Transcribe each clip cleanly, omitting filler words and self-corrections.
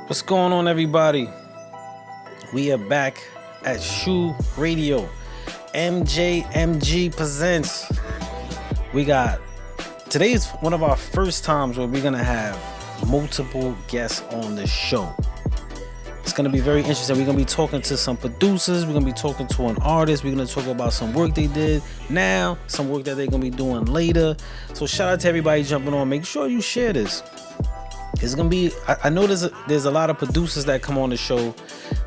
What's going on, everybody? We are back at SHU Radio. MJMG presents. Today's one of our first times where we're gonna have multiple guests on the show. It's gonna be very interesting. We're gonna be talking to some producers. We're gonna be talking to an artist. We're gonna talk about some work they did now, some work that they're gonna be doing later. So shout out to everybody jumping on. Make sure you share this. It's gonna be. I know there's a lot of producers that come on the show,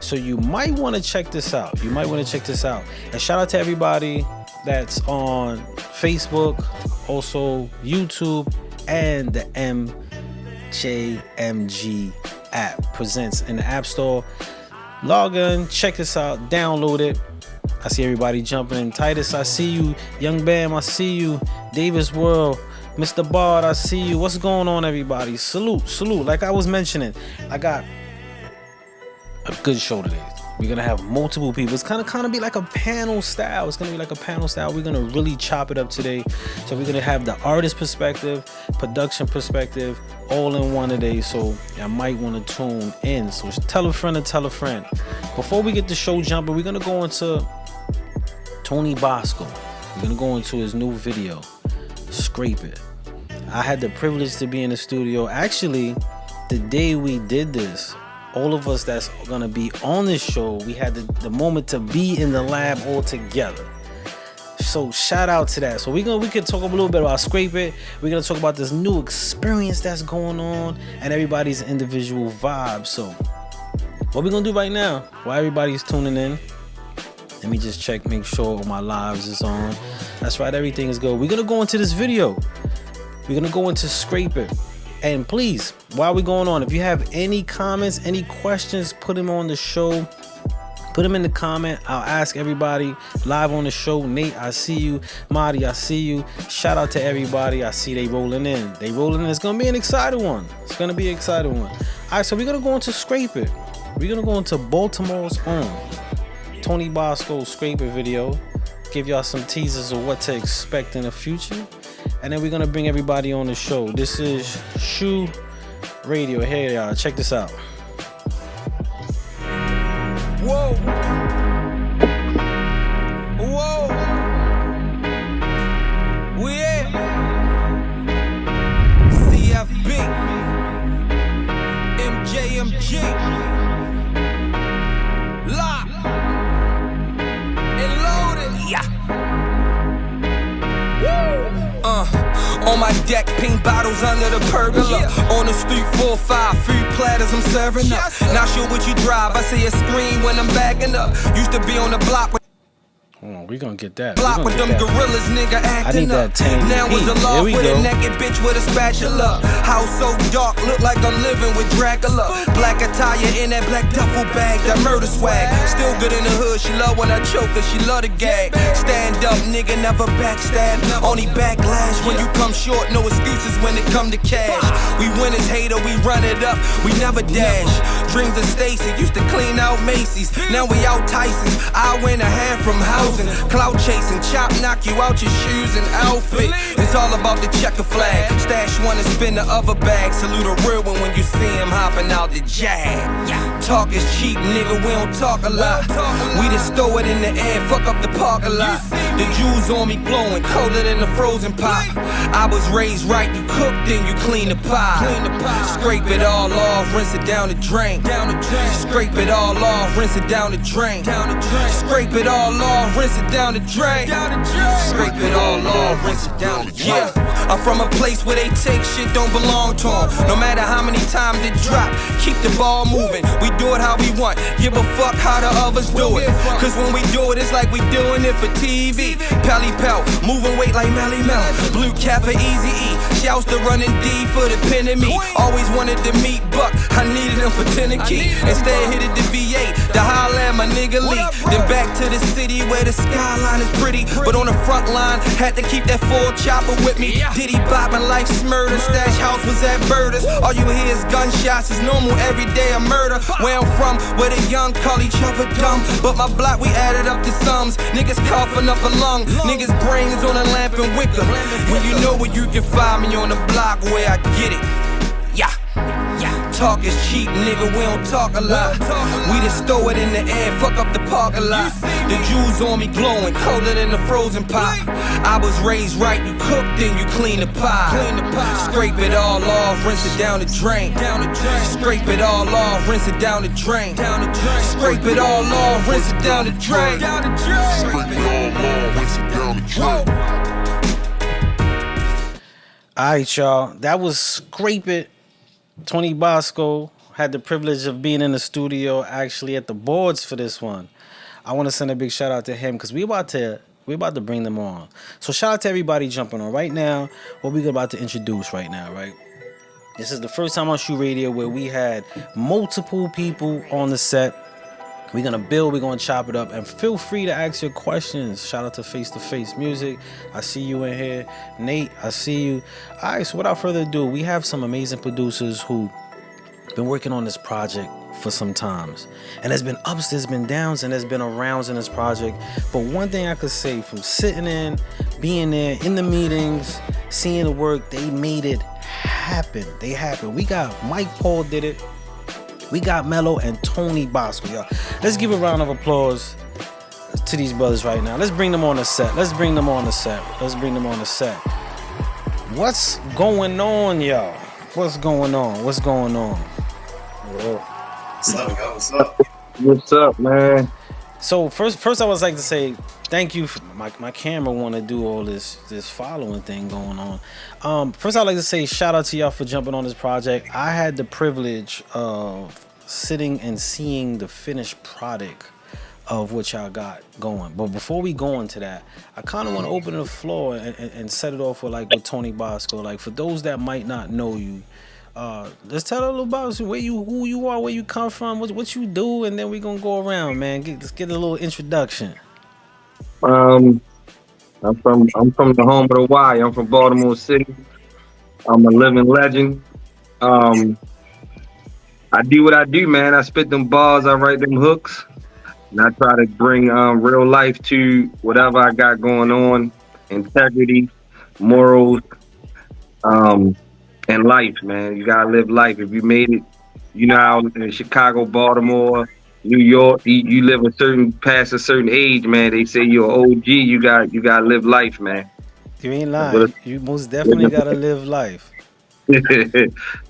so you might want to check this out. And shout out to everybody that's on Facebook, also YouTube, and the MJMG app presents in the App Store. Log in, check this out, download it. I see everybody jumping in. Titus, I see you. Young Bam, I see you. Davis World, Mr. Bard, I see you. What's going on, everybody? Salute. Like I was mentioning, I got a good show today. We're gonna have multiple people. It's kind of be like a panel style. We're gonna really chop it up today. So we're gonna have the artist perspective, production perspective, all in one today. So I might want to tune in. So tell a friend to tell a friend. Before we get the show jumping, we're gonna go into Tony Bosco. We're gonna go into his new video, Scrape It. I had the privilege to be in the studio. Actually, the day we did this, all of us that's gonna be on this show, we had the moment to be in the lab all together. So shout out to that. So we can talk a little bit about Scrape It. We're gonna talk about this new experience that's going on and everybody's individual vibe. So what we're gonna do right now, while everybody's tuning in, let me just check, make sure all my lives is on. That's right, everything is good. We're gonna go into this video. We're gonna go into Scrape It. And please, while we're going on, if you have any comments, any questions, put them on the show. Put them in the comment. I'll ask everybody live on the show. Nate, I see you. Marty, I see you. Shout out to everybody. I see they rolling in. It's gonna be an exciting one. All right, so we're gonna go into Scrape It. We're gonna go into Baltimore's own Tony Bosco Scrape It video. Give y'all some teasers of what to expect in the future. And then we're gonna bring everybody on the show. This is SHU Radio. Hey y'all, check this out. Whoa. We at CFB MJMG Lock and loaded. Yeah. On my deck, pink bottles under the pergola. On the street, 4-5 food platters I'm serving up. Not sure what you drive, I see a screen when I'm backing up. Used to be on the block with we gonna get that. Block with them gorillas, nigga, acting up. Now with the law with a naked bitch with a spatula. House so dark, look like I'm living with Dracula. Black attire in that black duffel bag, that murder swag. Still good in the hood, she love when I choke her, she love the gag. Stand up, nigga, never backstab. Only backlash when you come short, no excuses when it come to cash. We winners, hater, we run it up, we never dash. Dreams of Stacy, used to clean out Macy's. Now we out Tyson's, I win a hand from housing. Clout chasing, chop, knock you out your shoes and outfit. It's all about the checker flag. Stash one and spin the other bag. Salute a real one when you see him hopping out the jag. Talk is cheap, nigga, we don't talk a lot. We just throw it in the air, fuck up the parking lot. The jewels on me glowing, colder than the frozen pop. I was raised right, you cook, then you clean the pie. Scrape it all off, rinse it down the drain. Scrape it all off, rinse it down the drain. Scrape it all off, rinse it down the drain. Scrape it all off, rinse it down the drain. I'm from a place where they take shit don't belong to them. No matter how many times it drop, keep the ball moving. We do it how we want, give a fuck how the others do it. Cause when we do it, it's like we doing it for TV. Pally Pal, moving weight like Melo. Blue cap for Easy E. Shouts to running D for the pen and me. Always wanted to meet Buck, I needed him for 10 and key. Instead hit it to VA, the Highland, my nigga Lee. Then back to the city where the skyline is pretty. But on the front line, had to keep that full chopper with me. Diddy bopping like Smurder, stash house was at Birders. All you hear is gunshots, is normal every day a murder. Where I'm from, where the young call each other dumb. But my block, we added up the sums. Niggas coughing up a lung, niggas brains on a lamp and wicker. When you know where you can find me on the block where I get it. Yeah. talk is cheap, nigga, we don't talk a lot. We just throw it in the air, fuck up the parking lot. The jewels on me glowing, colder than the frozen pot. I was raised right, you cook, then you clean the pie. Scrape it all off, rinse it down the drain. Scrape it all off, rinse it down the drain. Scrape it all off, rinse it down the drain. Scrape it all off, rinse it down the drain. Alright, y'all. That was Scrape It. Tony Bosco had the privilege of being in the studio, actually at the boards for this one. I want to send a big shout out to him because we about to bring them on. So shout out to everybody jumping on right now. What we're about to introduce right now, right? This is the first time on SHU Radio where we had multiple people on the set. We're going to build, we're going to chop it up, and feel free to ask your questions. Shout out to Face to Face Music. I see you in here. Nate, I see you. All right, so without further ado, we have some amazing producers who been working on this project for some times. And there's been ups, there's been downs, and there's been arounds in this project. But one thing I could say from sitting in, being there, in the meetings, seeing the work, they made it happen. They happened. We got Mike Paul did it. We got Melo and Tony Bosco, y'all. Let's give a round of applause to these brothers right now. Let's bring them on the set. What's going on, y'all? What's going on? What's up, y'all? What's up, man? So first I would like to say thank you. My camera want to do all this following thing going on. First I'd like to say shout out to y'all for jumping on this project. I had the privilege of sitting and seeing the finished product of what y'all got going. But before we go into that, I kind of want to open the floor and set it off with Tony Bosco. Like, for those that might not know you, let's tell a little about who you are, where you come from, what you do, and then we're gonna go around, man. Let's get a little introduction. I'm from the home of the Y. I'm from Baltimore City. I'm a living legend. I do what I do, man. I spit them bars, I write them hooks, and I try to bring real life to whatever I got going on. Integrity, morals, and life, man. You gotta live life. If you made it, you know how in Chicago, Baltimore, New York, you live past a certain age, man. They say you're an OG. You gotta live life, man. You ain't lying. You most definitely gotta live life.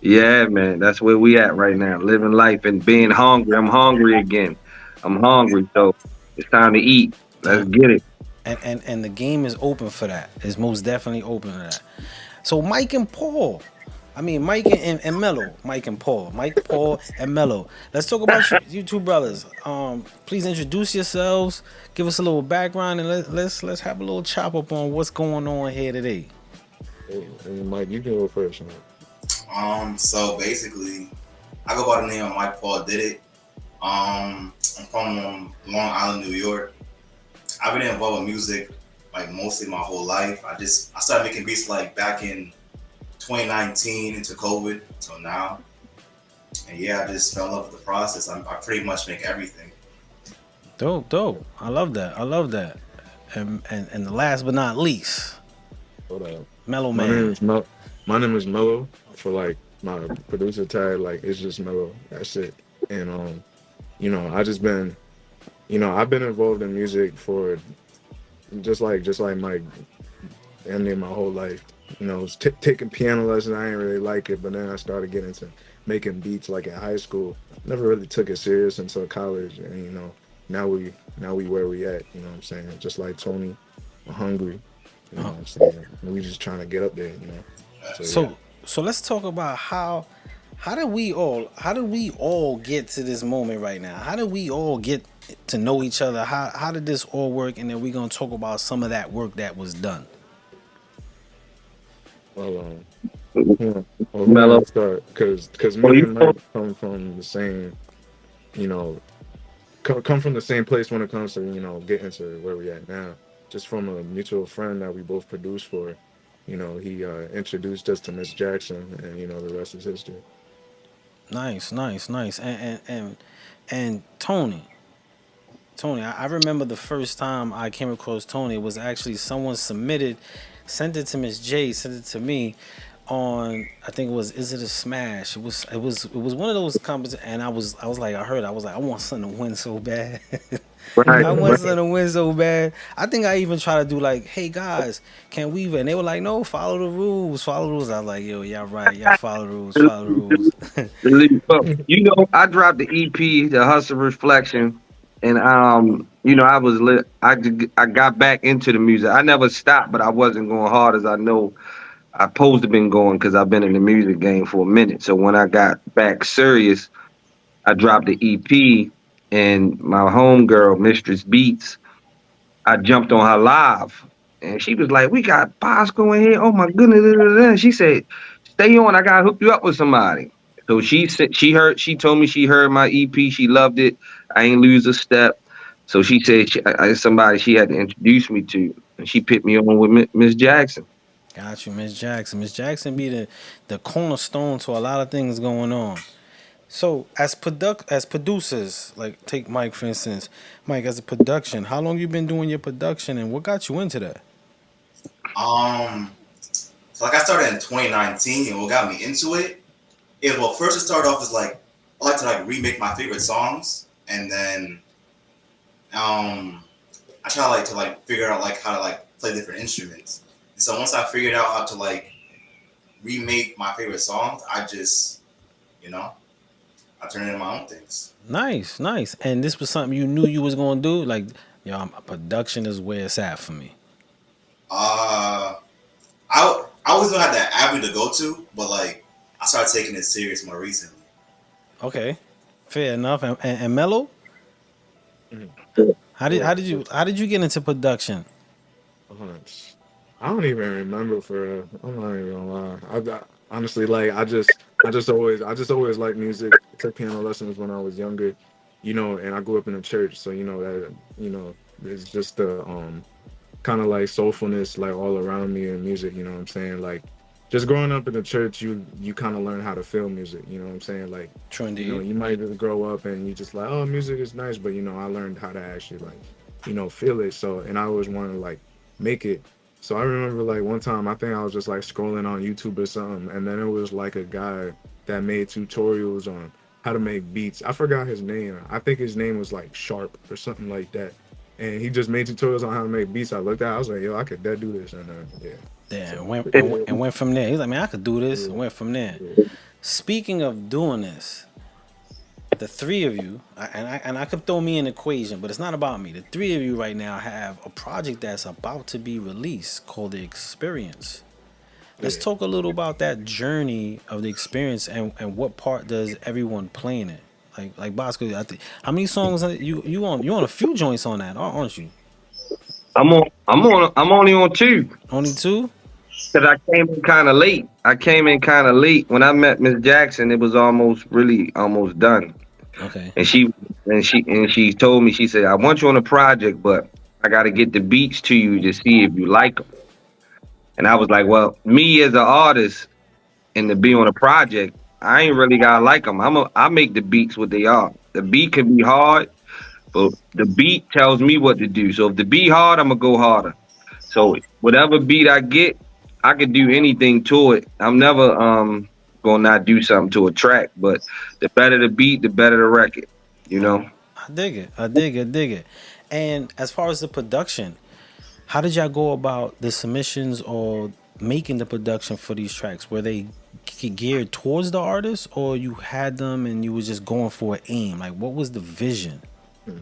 Yeah, man. That's where we at right now. Living life and being hungry. I'm hungry again. I'm hungry, so it's time to eat. Let's get it. And the game is open for that. It's most definitely open to that. So Mike and Melo. Mike Paul and Melo. Let's talk about you two brothers. Please introduce yourselves. Give us a little background, and let's have a little chop up on what's going on here today. Hey, Mike, you can go first, man. So basically, I go by the name of Mike Paul Did It. I'm from Long Island, New York. I've been involved with music mostly my whole life. I started making beats back in 2019 into COVID till now. And yeah, I just fell in love with the process. I pretty much make everything. Dope. I love that. And the last but not least, Hold up. Melo My Man. name is Melo. For my producer tag, it's just Melo. That's it. And I've been involved in music for just like Mike, damn near my whole life. Taking piano lessons, I didn't really like it, but then I started getting into making beats in high school. Never really took it serious until college, and now we where we at. You know what I'm saying? Just like Tony, I'm hungry. You know what I'm saying? And we just trying to get up there. So let's talk about how did we all get to this moment right now? How did we all get to know each other? How did this all work? And then we're gonna talk about some of that work that was done. Melo, start because me and Mike come from the same, come from the same place when it comes to getting to where we at now. Just from a mutual friend that we both produced for. He introduced us to Miss Jackson, and the rest is history. Nice. And Tony, I remember the first time I came across Tony, it was actually someone sent it to Miss J, sent it to me. on, I think it was Is It a Smash? It was one of those competitions, and I was like, I was like, I want something to win so bad. Right, I want right. something to win so bad. I think I even tried to do like, hey guys, can we? And they were like, no, follow the rules, follow the rules. I was like, yo, y'all right, y'all follow the rules, follow the rules. Well, you know, I dropped the EP, the Hustle Reflection, and you know, I was lit. I got back into the music. I never stopped, but I wasn't going hard as I know I supposed to been going because I've been in the music game for a minute. So when I got back serious, I dropped the EP, and my homegirl, Mistress Beats, I jumped on her live, and she was like, "We got Bosco in here. Oh my goodness!" Da, da, da." She said, "Stay on. I gotta hook you up with somebody." So she said she told me she heard my EP. She loved it. I ain't lose a step. So she said somebody she had to introduce me to, and she put me on with Miss Jackson. Got you, Miss Jackson. Miss Jackson be the cornerstone to a lot of things going on. So as producers, like take Mike for instance, Mike as a production, how long you been doing your production and what got you into that? Um, so like I started in 2019, and what got me into it is, well, first it started off as like I like to like remake my favorite songs, and then um I try to like figure out like how to like play different instruments. And so once I figured out how to like remake my favorite songs, I just, you know, I turned into my own things. Nice, nice. And this was something you knew you was gonna do? Like, yo, production is where it's at for me. Uh, I always don't have that avenue to go to, but like I started taking it serious more recently. Okay. Fair enough. And Melo, Mhm. how did Yeah. how did you how did you get into production? Uh, I don't even remember for real. I'm not even gonna lie. Honestly, like I just always liked music. Took piano lessons when I was younger, you know, and I grew up in a church, so you know that it's just the kind of like soulfulness like all around me in music. You know what I'm saying? Like just growing up in the church, you kind of learn how to feel music. You know what I'm saying? Like True you know, indeed. you might just grow up and you just like, oh, music is nice, but you know, I learned how to actually like, feel it. So, and I always wanted to like make it. So I remember like one time, I think I was just like scrolling on YouTube or something, and then it was like a guy that made tutorials on how to make beats. I forgot his name. I think his name was like Sharp or something like that. And he just made tutorials on how to make beats. I looked at, I was like, yo, I could that do this, and yeah. Yeah, So and went from there. He's like, man, I could do this. And yeah, went from there. yeah. Speaking of doing this, the three of you, and I could throw me in the equation, but it's not about me. The three of you right now have a project that's about to be released called The Experience. Let's Yeah. talk a little about that journey of the experience and what part does everyone play in it. Like Bosco, I think how many songs are you on a few joints on that, aren't you? I'm only on two Only two? because I came in kind of late. I came in kind of late when I met Miss Jackson. It was almost done, Okay. and she told me, she said, I want you on a project, but I got to get the beats to you to see if you like them. And I was like, well, me as an artist and to be on a project, I ain't really gotta like them. I make the beats what they are. The beat can be hard, but the beat tells me what to do. So if the beat hard, I'm gonna go harder. So whatever beat I get, I can do anything to it. I'm never gonna not do something to a track, but the better the beat, the better the record. You know. I dig it. I dig it. Dig it. And as far as the production, how did y'all go about the submissions or making the production for these tracks? Were they geared towards the artist, or you had them and you was just going for an aim? Like, what was the vision? Hmm.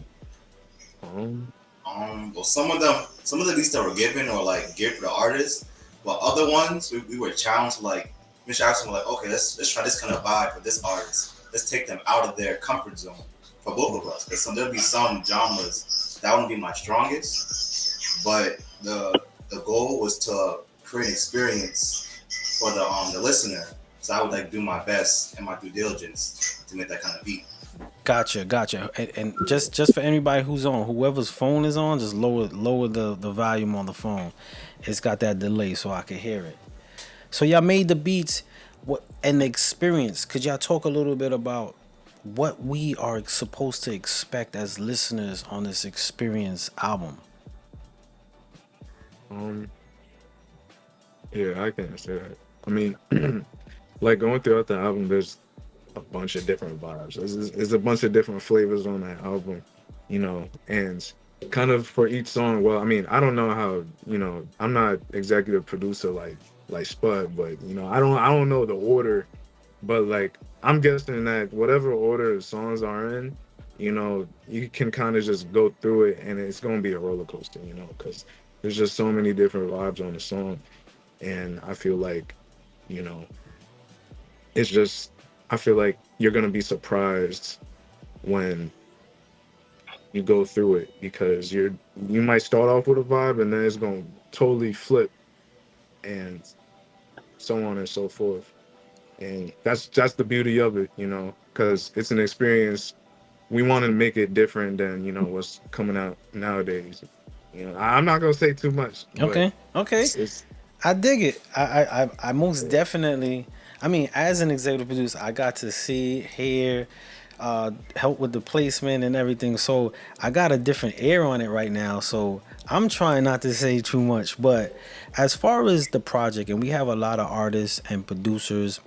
Um, Well, some of the beats that were given or like geared for the artist, but other ones we were challenged to like Miss Jackson was like, okay, let's try this kind of vibe for this artist. Let's take them out of their comfort zone for both of us. Because there'll be some genres that wouldn't be my strongest, but the goal was to create an experience for the listener. So I would like do my best and my due diligence to make that kind of beat. Gotcha, gotcha. And just for anybody who's on, whoever's phone is on, just lower the volume on the phone. It's got that delay, so I can hear it. So y'all made the beats, what and the experience. Could y'all talk a little bit about what we are supposed to expect as listeners on this experience album? um, yeah, I can say that. I mean, like going throughout the album, there's a bunch of different vibes. There's a bunch of different flavors on that album, and kind of for each song. Well, I mean, I don't know how, I'm not executive producer like Spud, but I don't know the order, but like I'm guessing that whatever order the songs are in, you can kind of just go through it, and it's gonna be a roller coaster, because there's just so many different vibes on the song, and I feel like, you know, it's just I feel like you're gonna be surprised when you go through it, because you might start off with a vibe and then it's gonna totally flip, and so on and so forth. And that's the beauty of it, because it's an experience. We want to make it different than what's coming out nowadays. I'm not gonna say too much, but Okay, okay. it's I dig it. I most definitely. I mean, as an executive producer, I got to see, hear, help with the placement and everything. So I got a different air on it right now. So I'm trying not to say too much. But as far as the project, and we have a lot of artists and producers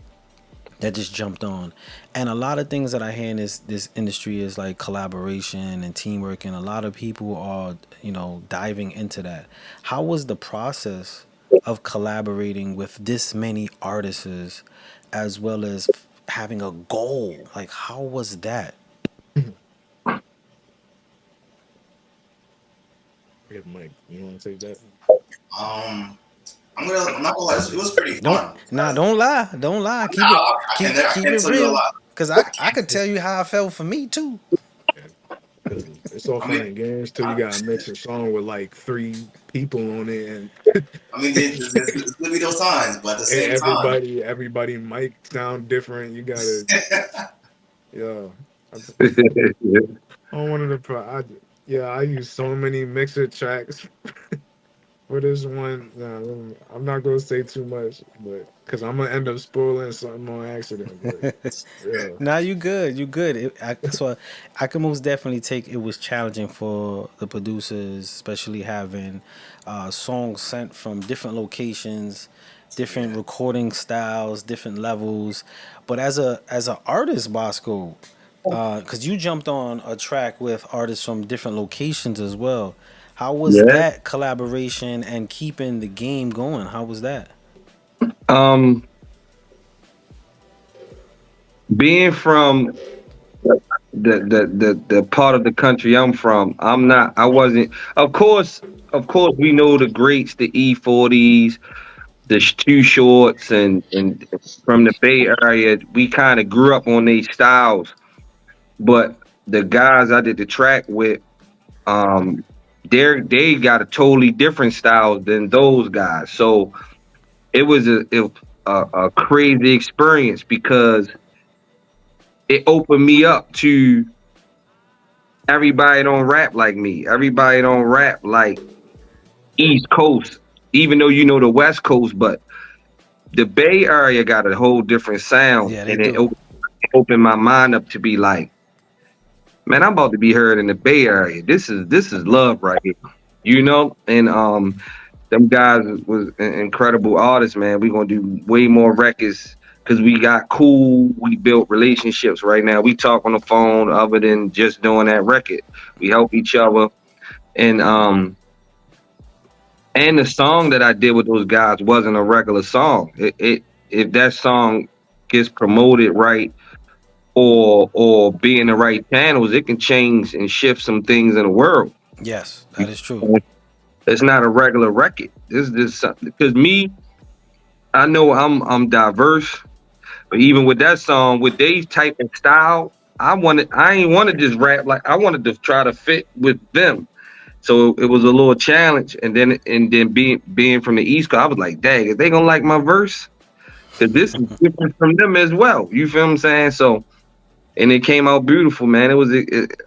that just jumped on, and a lot of things that I hear in this industry is like collaboration and teamwork, and a lot of people are diving into that. How was the process of collaborating with this many artists, as well as having a goal? Like, how was that? yeah, Mike. You want to take that? Um, I'm not gonna lie, it was pretty Don't fun. don't lie, don't lie. Keep it I keep can't it tell you a real, lot. cause I could tell you how I felt for me too. Because it's all I fun mean, and games till you gotta mix a song with like three people on it, and there's gonna be those times, but at the same time, everybody mic sound different. You gotta, yeah. I, I wanted to, yeah, I use so many mixer tracks for this one. Nah, I'm not gonna say too much, but because I'm gonna end up spoiling something on accident. But yeah, Nah, you good. You good. So I can most definitely take it was challenging for the producers, especially having songs sent from different locations, different yeah. recording styles, different levels. But as a artist, Bosco, because you jumped on a track with artists from different locations as well. How was Yeah. that collaboration and keeping the game going? How was that? Um, being from the part of the country I'm from, I wasn't. Of course, we know the greats, the E40s, the Too Shorts, and from the Bay Area, we kind of grew up on these styles. But the guys I did the track with, um, they got a totally different style than those guys. So it was a crazy experience because it opened me up to everybody don't rap like me. Everybody don't rap like East Coast, even though you know the West Coast, but the Bay Area got a whole different sound, Yeah, they and it do. opened my mind up to be like, man, I'm about to be heard in the Bay Area. This is love right here, And them guys was incredible artists, man. We gonna do way more records because we got cool. We built relationships right now. We talk on the phone other than just doing that record. We help each other, and the song that I did with those guys wasn't a regular song. It if that song gets promoted right or be in the right channels, it can change and shift some things in the world. Yes, that is true. It's not a regular record. This is something because me, I know I'm diverse, but even with that song, with Dave's type and style, I ain't want to just rap like I wanted to try to fit with them. So it was a little challenge, and then being from the East Coast, I was like, dang, is they gonna like my verse? Because this is different from them as well. You feel what I'm saying? So and it came out beautiful, man.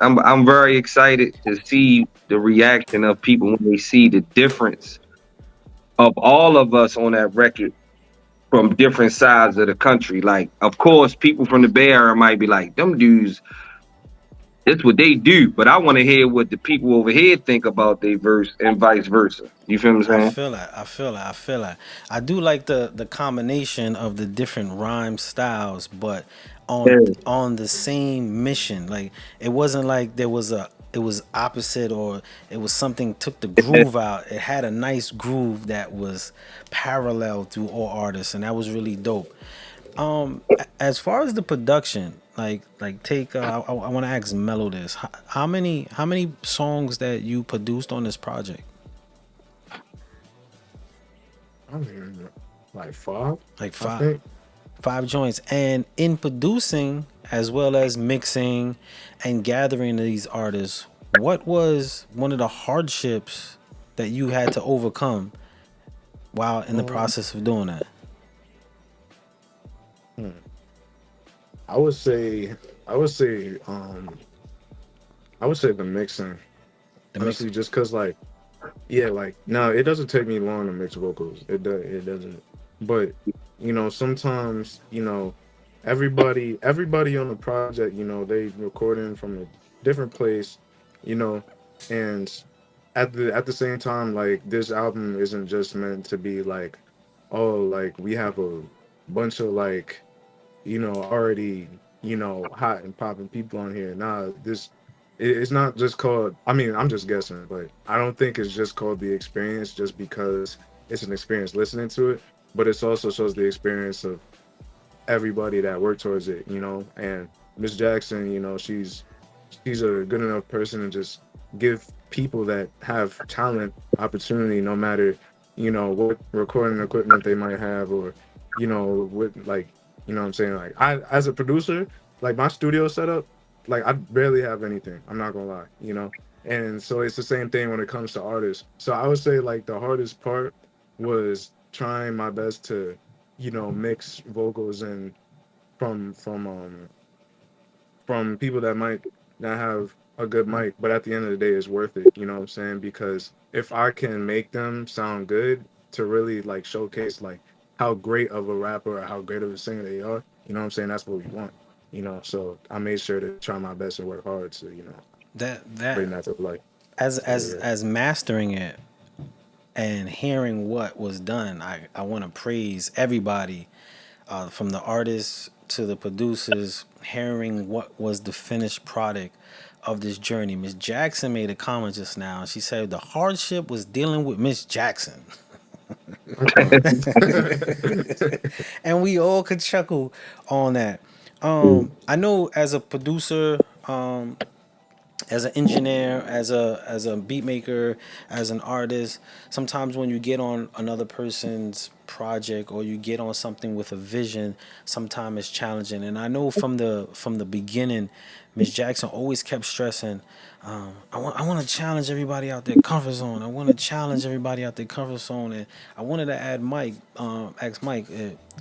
I'm very excited to see the reaction of people when they see the difference of all of us on that record from different sides of the country. Like, of course, people from the Bay Area might be like, them dudes It's what they do, but I want to hear what the people over here think about their verse and vice versa. You feel what I'm I saying? feel that. I feel that. I feel that. I do like the combination of the different rhyme styles, but Yeah. on the same mission. Like it wasn't like there was a it was opposite or it was something took the groove out. It had a nice groove that was parallel through all artists, and that was really dope. As far as the production, like take I want to ask Melo this. How many songs that you produced on this project? I don't even know, like five, Like I five. think. Five joints. And in producing as well as mixing and gathering these artists, what was one of the hardships that you had to overcome while in the Um, process of doing that? hmm. I would say, I would say, I would say the mixing. The mix. Honestly, just cause like, yeah, like no, it doesn't take me long to mix vocals. It doesn't. But sometimes everybody on the project, they recording from a different place, you know, and at the same time, like this album isn't just meant to be like, oh, like we have a bunch of like already, hot and popping people on here. Nah, it's not just called, I mean, I'm just guessing, but I don't think it's just called The Experience just because it's an experience listening to it, but it's also shows the experience of everybody that worked towards it, and Miss Jackson, she's a good enough person to just give people that have talent opportunity, no matter what recording equipment they might have, or what, like, what I'm saying, like, I as a producer, like my studio setup, like I barely have anything, I'm not gonna lie, and so it's the same thing when it comes to artists. So I would say like the hardest part was trying my best to mix vocals and from people that might not have a good mic, but at the end of the day, it's worth it. You know what I'm saying? Because if I can make them sound good to really like showcase like how great of a rapper or how great of a singer they are, what I'm saying? That's what we want. So I made sure to try my best and work hard to That bring that to life. as So as yeah. as mastering it and hearing what was done, I want to praise everybody, from the artists to the producers, hearing what was the finished product of this journey. Miss Jackson made a comment just now. She said the hardship was dealing with Miss Jackson. And we all could chuckle on that. I know as a producer, as an engineer, as a beat maker, as an artist, sometimes when you get on another person's project or you get on something with a vision, sometimes it's challenging. And I know from the beginning, Miss Jackson always kept stressing, I want to challenge everybody out their comfort zone. I want to challenge everybody out their comfort zone. And I wanted to ask Mike,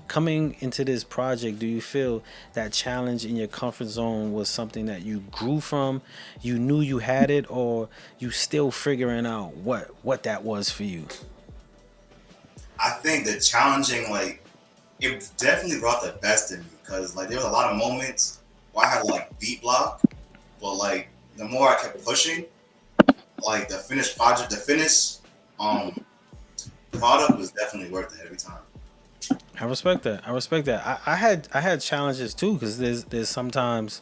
coming into this project, do you feel that challenge in your comfort zone was something that you grew from, you knew you had it, or you still figuring out what that was for you? I think the challenging, like, it definitely brought the best in me because, like, there was a lot of moments where I had like beat block, but like the more I kept pushing, like the finished project, the finished um product was definitely worth it every time. I respect that. I respect that. I had challenges too, because there's sometimes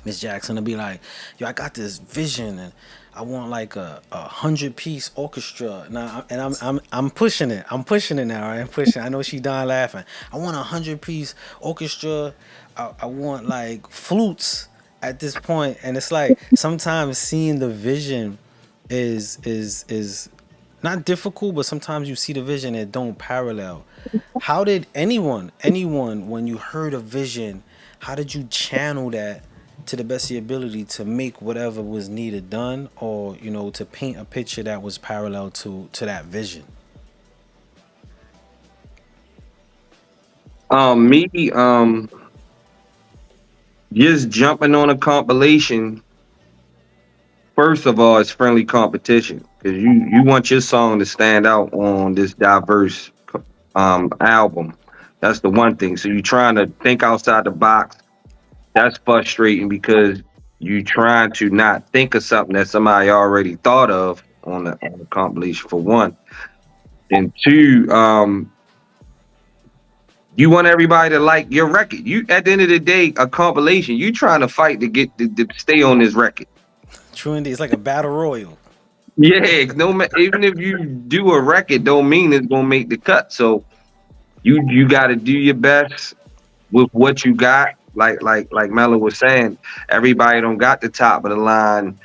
Miss Jackson will be like, "Yo, I got this vision, and I want like a 100-piece orchestra." And I'm pushing it. I'm pushing it now. Right? I'm pushing. I know she done laughing. I want a 100-piece orchestra. I want like flutes at this point, and it's like sometimes seeing the vision is not difficult, but sometimes you see the vision and it don't parallel. How did anyone, when you heard a vision, how did you channel that to the best of your ability to make whatever was needed done, or to paint a picture that was parallel to that vision? Me, just jumping on a compilation. First of all, it's friendly competition because you want your song to stand out on this diverse album. That's the one thing. So you're trying to think outside the box. That's frustrating because You trying to not think of something that somebody already thought of on the compilation for one. And two, you want everybody to like your record. You at the end of the day, a compilation, you trying to fight to get to stay on this record. True indeed. It's like a battle royal. Yeah, even if you do a record, don't mean it's gonna make the cut. So you got to do your best with what you got. Like Melo was saying, everybody don't got the top of the line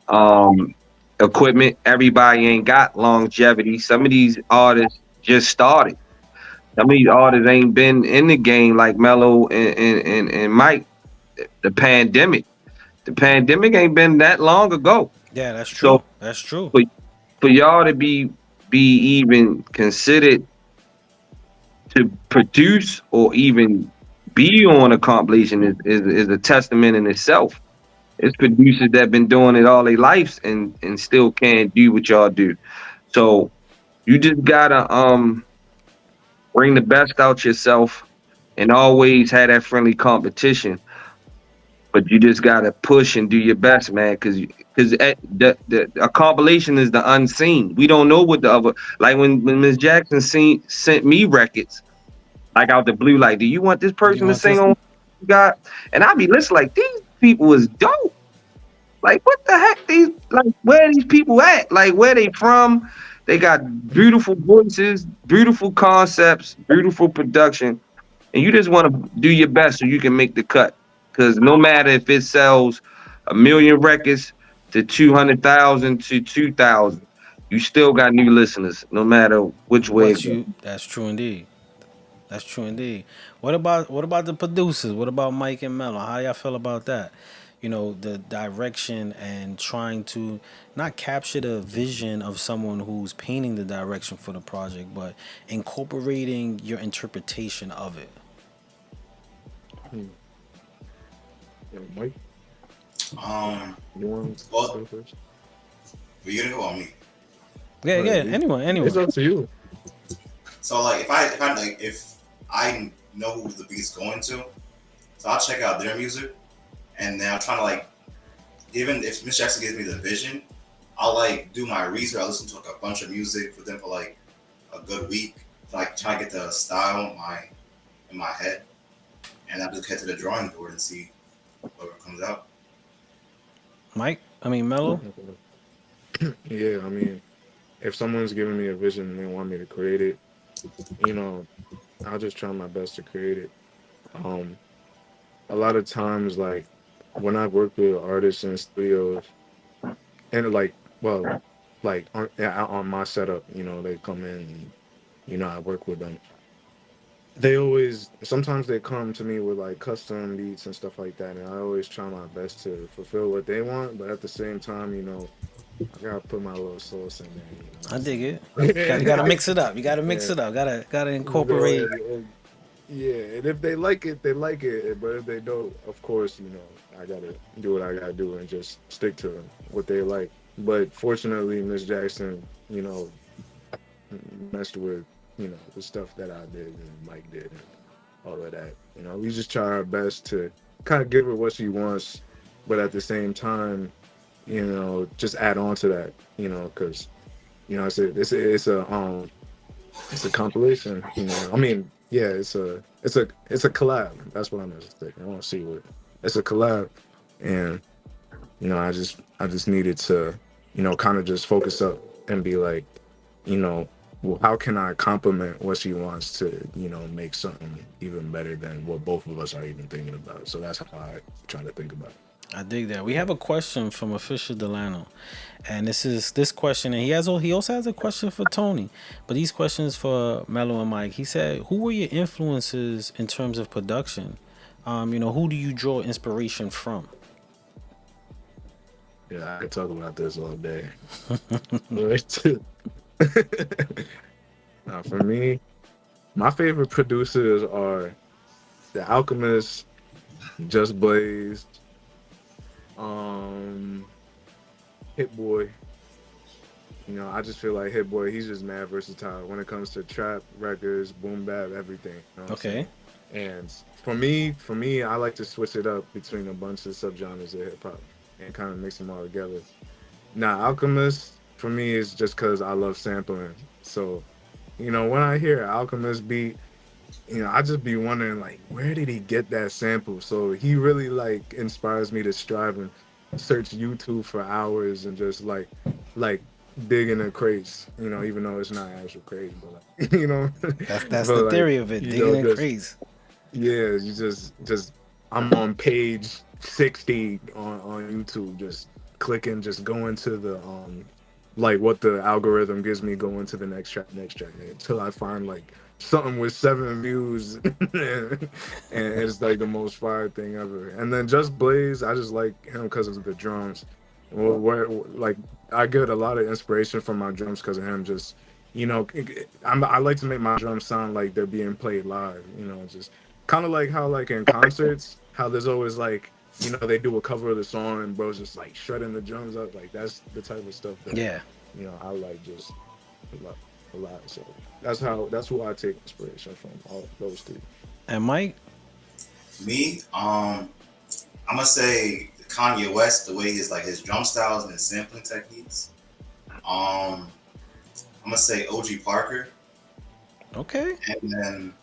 um equipment. Everybody ain't got longevity. Some of these artists just started. Some of these artists ain't been in the game like Melo and Mike. The pandemic, the pandemic ain't been that long ago. Yeah, that's So true. That's true. for for y'all to be even considered to produce or even be on a compilation is a testament in itself. It's producers that been doing it all their lives and still can't do what y'all do. So you just gotta bring the best out yourself and always have that friendly competition. But you just gotta push and do your best, man, because the a compilation is the unseen. We don't know what the other like when Miss Jackson sent me records like out the blue, like, do you want this You person to want sing this? on you got? And I be listening like these people is dope. Like what the heck? These like where are these people at? Like where they from? They got beautiful voices, beautiful concepts, beautiful production, and you just want to do your best so you can make the cut. Because no matter if it sells a million records to 200,000 to 2,000, you still got new listeners, no matter which way it What goes. you? That's true indeed. That's true indeed. What about the producers? What about Mike and Melo? How y'all feel about that? You know, the direction and trying to not capture the vision of someone who's painting the direction for the project, but incorporating your interpretation of it. Hmm. Yeah, Mike, Um, you want to well, go first? but you didn't go on me. Yeah, Go ahead, yeah. B. Anyone, It's anyone. up to you. So like, if I know who the beat's going to, so I'll check out their music, and then I'm trying to like, even if Miss Jackson gives me the vision, I'll like do my research. I'll listen to like a bunch of music for them for like a good week, like try to get the style in my head, and I'll just head to the drawing board and see whatever comes out. Mike, I mean Melo. Yeah, I mean, if someone's giving me a vision and they want me to create it, you know, I'll just try my best to create it. Um, a lot of times, like when I work with artists in studios, and like, well, like on my setup, they come in and I work with them. They always sometimes they come to me with like custom beats and stuff like that, and I always try my best to fulfill what they want, but at the same time, I gotta put my little sauce in I dig it. there, You gotta mix it up. You gotta mix yeah. it up. Gotta You know, incorporate. yeah, and if they like it, they like it. But if they don't, of course, I gotta do what I gotta do and just stick to what they like. But fortunately, Miss Jackson, messed with, the stuff that I did and Mike did and all of that. We just try our best to kind of give her what she wants, but at the same time, just add on to that, because it's a compilation. I mean, yeah, it's a collab. That's what I'm gonna say. I want to see what it's a collab, and I just needed to, kind of just focus up and be like, you know, well, how can I complement what she wants to, make something even better than what both of us are even thinking about. So that's how I try to think about it. I dig that. We have a question from Official Delano, and this question, and he also has a question for Tony, but these questions for Mello and Mike. He said, "Who were your influences in terms of production? Who do you draw inspiration from?" Yeah, I could talk about this all day. Now, for me, my favorite producers are The Alchemist, Just Blaze, um, Hit Boy. I just feel like Hit Boy, he's just mad versatile when it comes to trap, records, boom bap, everything. You know what I'm Okay. saying? And for me, I like to switch it up between a bunch of subgenres of hip hop and kind of mix them all together. Now, Alchemist for me is just because I love sampling. So, when I hear an Alchemist beat, I just be wondering like, where did he get that sample? So he really like inspires me to strive and search YouTube for hours and just like dig in the crates, even though it's not actual crates, but like, That's the but like, theory of it, digging in just crates. yeah, you just I'm on page 60 on YouTube, just clicking, just going to the like what the algorithm gives me, going to the next track until I find like something with 7 views and it's like the most fire thing ever. And then Just Blaze, I just like him because of the drums. Well, where like I get a lot of inspiration from my drums because of him. Just I like to make my drums sound like they're being played live. Just kind of like how like in concerts, how there's always like they do a cover of the song and bro's just like shredding the drums up. Like that's the type of stuff that Yeah. I like just a lot, a lot. So that's who I take inspiration from. All those three. And Mike, Me, I'm gonna say Kanye West, the way his drum styles and his sampling techniques. Um, I'm gonna say OG Parker, okay. and then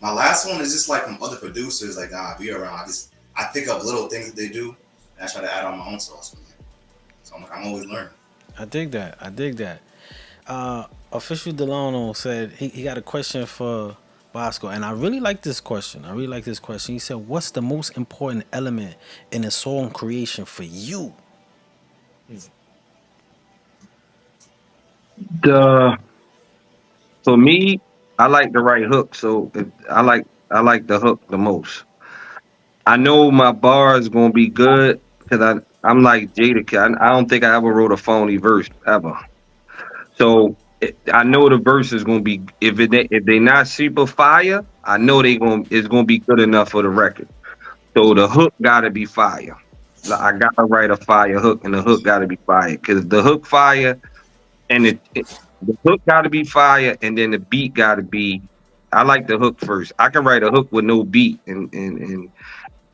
my last one is just like from other producers. Like, be around. I pick up little things that they do, and I try to add on my own sauce. So I'm always learning. I dig that. I dig that. Official Delano said he got a question for Bosco, and I really like this question. I really like this question. He said, "What's the most important element in a song creation for you?" The For me, I like the right hook. So I like the hook the most. I know my bar is gonna be good because I'm like Jada. I don't think I ever wrote a phony verse ever. So I know the verse is gonna be if they not super fire. I know it's gonna be good enough for the record. So the hook gotta be fire. Like, I gotta write a fire hook, and the hook gotta be fire because the hook fire and the hook gotta be fire, and then the beat gotta be. I like the hook first. I can write a hook with no beat and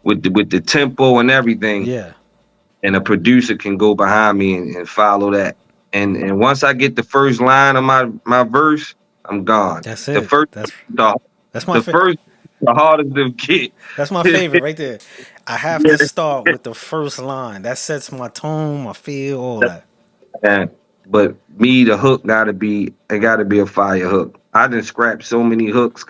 with the tempo and everything, Yeah, and a producer can go behind me and follow that. And once I get the first line of my verse, I'm gone. that's The it. first the That's my the first the hardest to get. that's my favorite right there. I have to start with the first line. That sets my tone, my feel, all that. Yeah. But me, the hook it gotta be a fire hook. I done scrapped so many hooks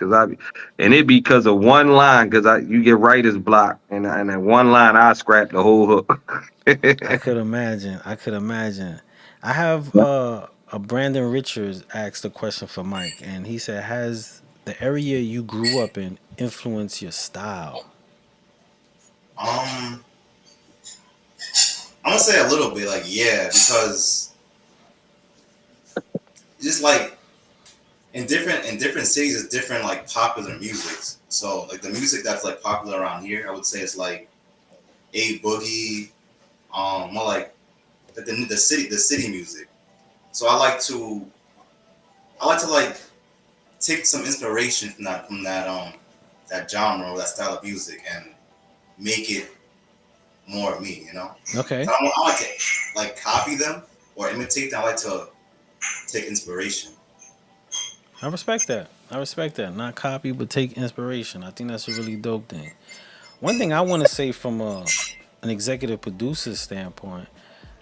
and it because of one line because you get writer's block and that one line I scrapped the whole hook. I could imagine. I could imagine. I have a Brandon Richards asked a question for Mike, and he said, "Has the area you grew up in influenced your style?" Um, I'm gonna say a little bit, like yeah, because just like in different cities, it's different like popular music. So like the music that's like popular around here, I would say it's like a boogie, more like the city music. So I like to like take some inspiration from that genre or that style of music and make it more of me. Okay, So I don't like to like copy them or imitate them. I like to take inspiration. I respect that. I respect that. Not copy, but take inspiration. I think that's a really dope thing. One thing I want to say from an executive producer standpoint,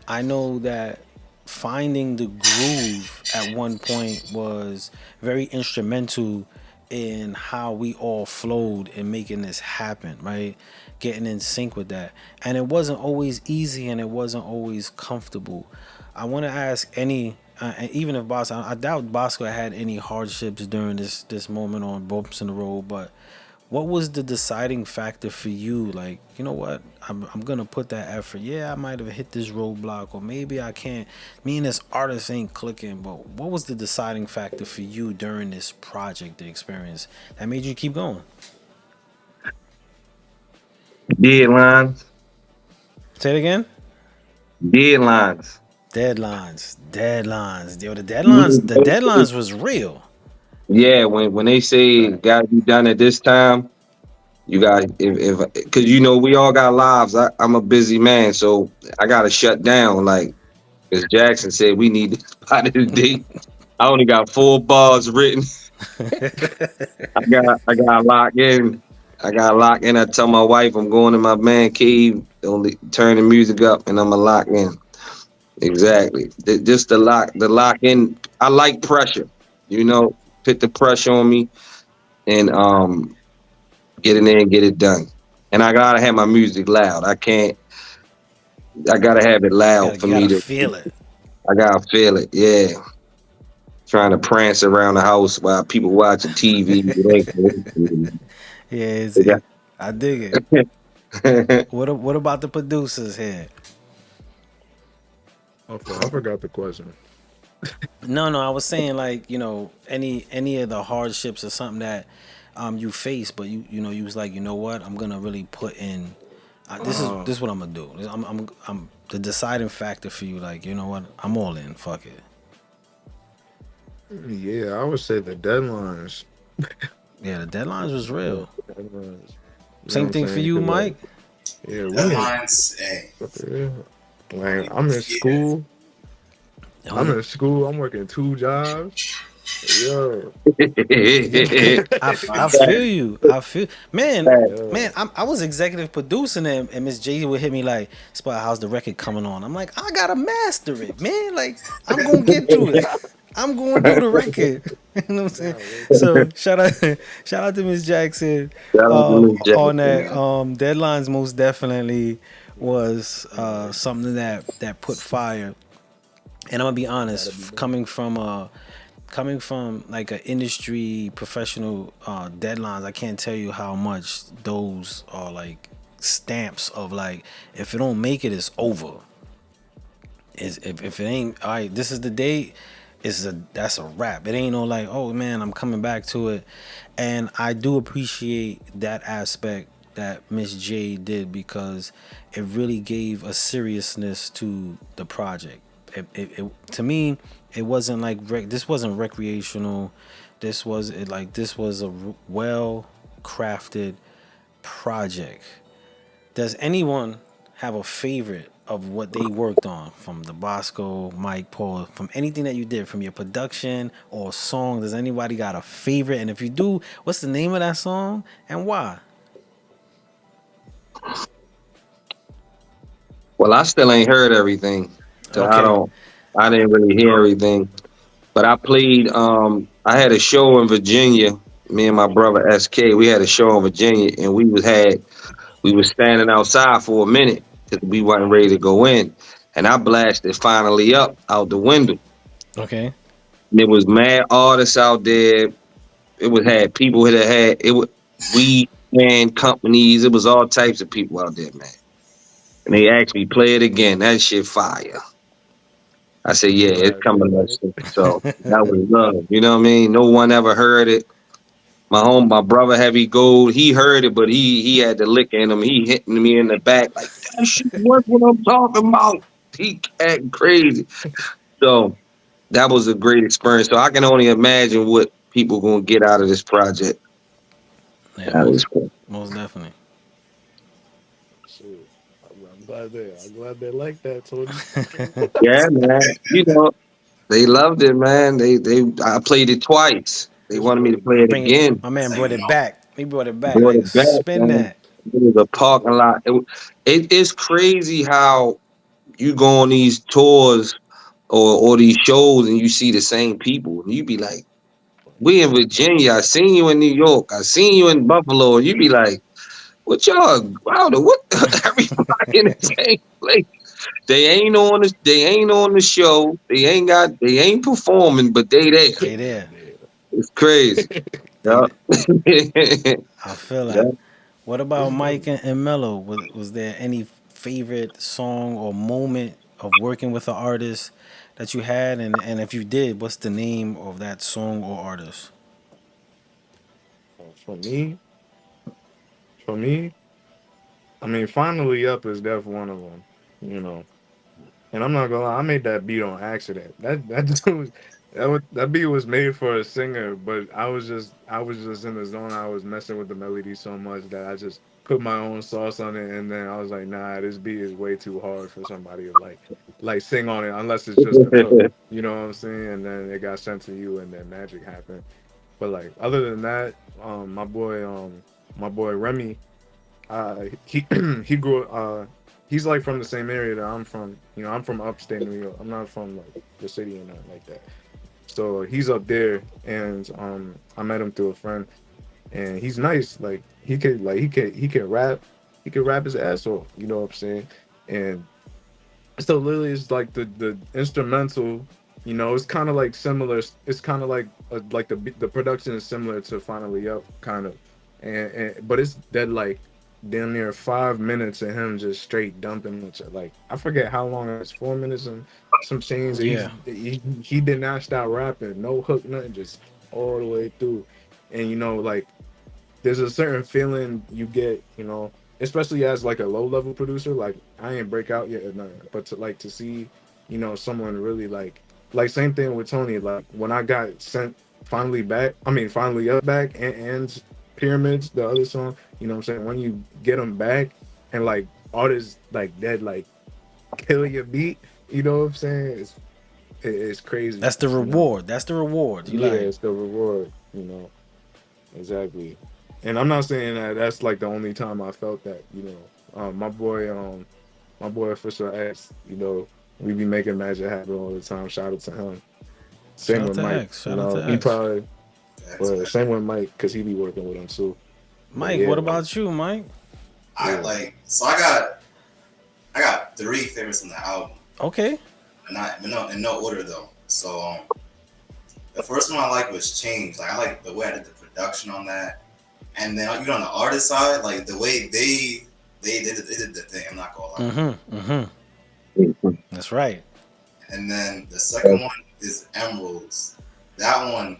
I know that finding the groove at one point was very instrumental in how we all flowed in making this happen, right? Getting in sync with that. And it wasn't always easy and it wasn't always comfortable. I want to ask even if Bosco, I doubt Bosco had any hardships during this moment on bumps in the road, but what was the deciding factor for you? Like, you know what? I'm gonna put that effort. Yeah, I might have hit this roadblock, or maybe I can't. Me and this artist ain't clicking. But what was the deciding factor for you during this project, the experience that made you keep going? Deadlines, Say it again. deadlines. Deadlines, deadlines. Yo, the deadlines was real. Yeah, when they say it got to be done at this time, you got if because you know we all got lives. I'm a busy man, so I got to shut down. Like as Jackson said, we need this by this date. I only got 4 bars written. I got locked in. I got locked in. I tell my wife I'm going to my man cave. Only turn the music up, and I'ma lock in. Exactly. Just the lock in. I like pressure. You know, put the pressure on me and get in there and get it done. And I gotta have my music loud. I can't. I gotta have it loud for You me gotta to. feel it. I gotta feel it. Yeah, trying to prance around the house while people watching TV. It ain't. Yeah, It I dig it. got- What about the producers here? I forgot the question. No, no, I was saying like any of the hardships or something that you face, but you was like what I'm gonna really put in. Uh, This is what I'm gonna do. I'm the deciding factor for you. Like what I'm all in. Fuck it. yeah, I would say the deadlines. Yeah, the deadlines was Yeah, real. deadlines. You know what Same I'm thing for saying? you, 'Cause, Mike. yeah, we in. Deadlines, hey, Yeah. Like I'm in yeah. school. Oh I'm yeah, in school. I'm working 2 jobs. Yo. yeah. I feel you. I feel man. Yeah. I was executive producing and Miss J would hit me like, "Spot, how's the record coming on?" I'm like, "I gotta master it, man. Like I'm gonna get through it. I'm gonna do the record." You know what I'm saying? Nah, real talk. So shout out to Miss Jackson Shout out to Miss on that. Yeah. Deadlines most definitely was something that put fire. And I'm gonna be Gotta be honest, done. coming from like an industry professional deadlines, I can't tell you how much those are like stamps of like if it don't make it, it's over. Is if it ain't all right, this is the date. That's a wrap. It ain't no like, oh man, I'm coming back to it, and I do appreciate that aspect that Miss J did because it really gave a seriousness to the project. To me, it wasn't like this wasn't recreational. This was a well crafted project. Does anyone have a favorite of what they worked on from the Bosco, Mike, Paul, from anything that you did, from your production or song? Does anybody got a favorite? And if you do, what's the name of that song and why? Well, I still ain't heard everything, so I Okay, don't. I didn't really hear everything, but I played. I had a show in Virginia. Me and my brother SK, we had a show in Virginia, and we was standing outside for a minute because we wasn't ready to go in, and I blasted finally up out the window. okay, There was mad artists out there. It was had people that had it was weed and companies. It was all types of people out there, man. And they asked me play it again. That shit fire. I said, I'm yeah, it's glad they coming up like soon. So that was love. You know what I mean? No one ever heard it. My brother Heavy Gold, he heard it, but he had the lick in him. He hitting me in the back like that shit. What I'm talking about? He acting crazy. So that was a great experience. So I can only imagine what people gonna get out of this project. yeah, Out of this project. most definitely. shit. I'm glad they like that, Tony. Yeah, man. You know, they loved it, man. They I played it twice. They It's wanted me to really play it dope. Bring it. again. My man brought Same it no. back. He brought it back. Brought Like it back, spin man. that. It was a parking lot. It is crazy how you go on these tours or these shows and you see the same people and you be like, we in Virginia, I seen you in New York, I seen you in Buffalo, and you be like, what y'all wow what everybody in the same place. They ain't on the show. They ain't performing, but they there. They there. It's crazy. They. Yeah. I feel Yeah. that. What about It's Mike dope. and Melo? Was there any favorite song or moment of working with an artist that you had? And if you did, what's the name of that song or artist? For me, for me, I mean, finally up is def one of them. You know, and I'm not gonna lie, I made that beat on accident. That dude, That beat was made for a singer, but I was just in the zone. I was messing with the melody so much that I just put my own sauce on it, and then I was like, nah, this beat is way too hard for somebody to like sing on it unless it's just the hook. You know what I'm saying? And then it got sent to you, and then magic happened. But like other than that, my boy Remy, he he grew he's like from the same area that I'm from. You know, I'm from upstate New York. I'm not from like the city or nothing like that. So he's up there, and I met him through a friend, and he's nice. Like he can rap, he can rap his ass off. You know what I'm saying? And so literally, it's like the instrumental. You know, it's kind of like similar. It's kind of like the production is similar to Finally Up, kind of, and but it's dead like damn near 5 minutes of him just straight dumping each other. Like I forget how long it was, 4 minutes and some change. Yeah, He did not stop rapping, no hook, nothing, just all the way through. And you know, like there's a certain feeling you get, you know, especially as like a low level producer. Like I ain't break out yet or nothing, but to see, you know, someone really like same thing with Tony. Like when I got sent finally back, I mean finally up back and pyramids, the other song, you know what I'm saying? When you get them back and like artists like that, like kill your beat, you know what I'm saying? It's crazy, that's the you know. reward. That's the reward. You Yeah, like, it's the reward, you know. Exactly. And I'm not saying that that's like the only time I felt that, you know. My boy Official X, you know, we be making magic happen all the time. Shout out to him. shout Same out with to Mike, X. you Shout out know, to he X. probably Facts, but facts. same with Mike because he be working with him too. But Mike, yeah, what like about you, Mike? I yeah. like so I got three favorites on the album, Okay. and not in no order though. So the first one I like was Change. Like I like the way I did the production on that, and then you know on the artist side, like the way they did the thing. I'm not gonna lie. Mm-hmm. Mm-hmm. That's right. And then the second one is Emeralds. That one,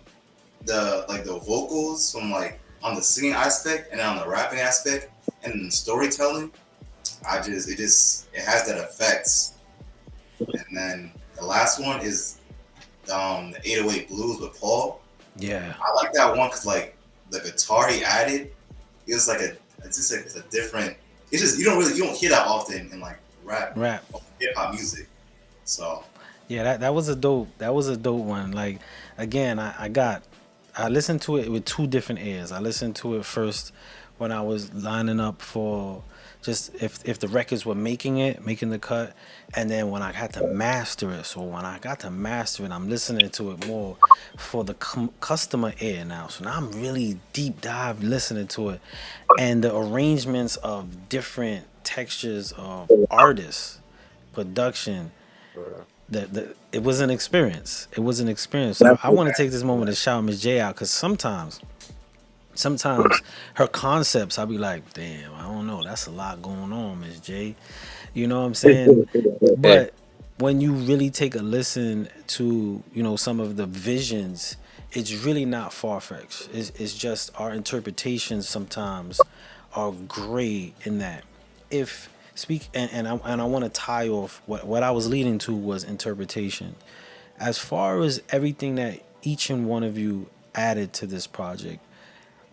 the vocals from like on the singing aspect and on the rapping aspect and the storytelling, it has that effect. And then the last one is the 808 Blues with Paul. Yeah. I like that one because like the guitar he added, it's like it's a different. It's just you don't hear that often in like rap Rap. or hip hop music. So Yeah, that was a dope. That was a dope one. Like again, I listened to it with two different ears. I listened to it first when I was lining up for just if the records were making the cut, and then when I had to master it. So when I got to master it, I'm listening to it more for the customer ear now. So now I'm really deep dive listening to it, and the arrangements of different textures of artists, production, Uh, it was an experience. It was an experience. So I want to take this moment to shout Miss J out because sometimes her concepts, I'll be like, damn, I don't know, that's a lot going on, Miss J. You know what I'm saying? But when you really take a listen to, you know, some of the visions, it's really not far fetched. It's just our interpretations sometimes are gray in that. If speak and I want to tie off what I was leading to was interpretation. As far as everything that each and one of you added to this project,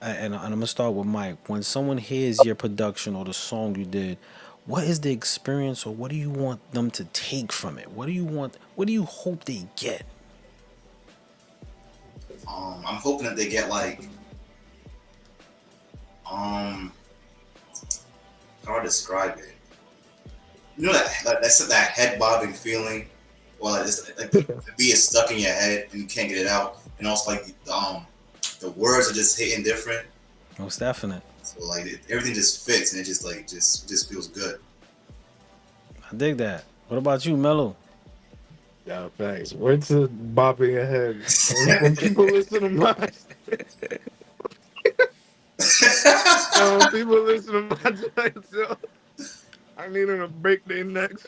and I'm gonna start with Mike. When someone hears your production or the song you did, what is the experience or what do you want them to take from it? What do you want? What do you hope they get? I'm hoping that they get like how do I describe it? You know that head bobbing feeling, or like, like the beat is stuck in your head and you can't get it out, and also like the words are just hitting different. Most definite. So like everything just fits and it just feels good. I dig that. What about you, Melo? yeah, thanks. Where to bopping your head when people listen to my when people listen to my joints, yo, I need them to break their necks.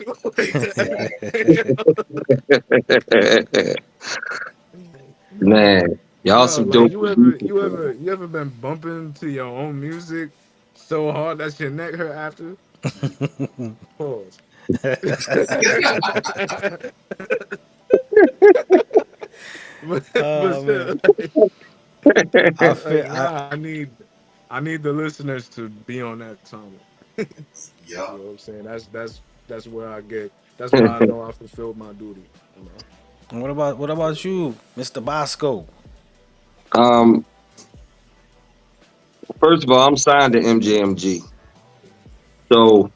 Man, y'all Yo, some like dope people. you ever been bumping to your own music so hard that your neck hurt after? Pause. but Man, still, I like feel nah, I need the listeners to be on that time. You Yeah. know what I'm saying? That's where I get. That's why I know I fulfilled my duty. You know. what about you, Mr. Bosco? um, First of all, I'm signed to MJMG. So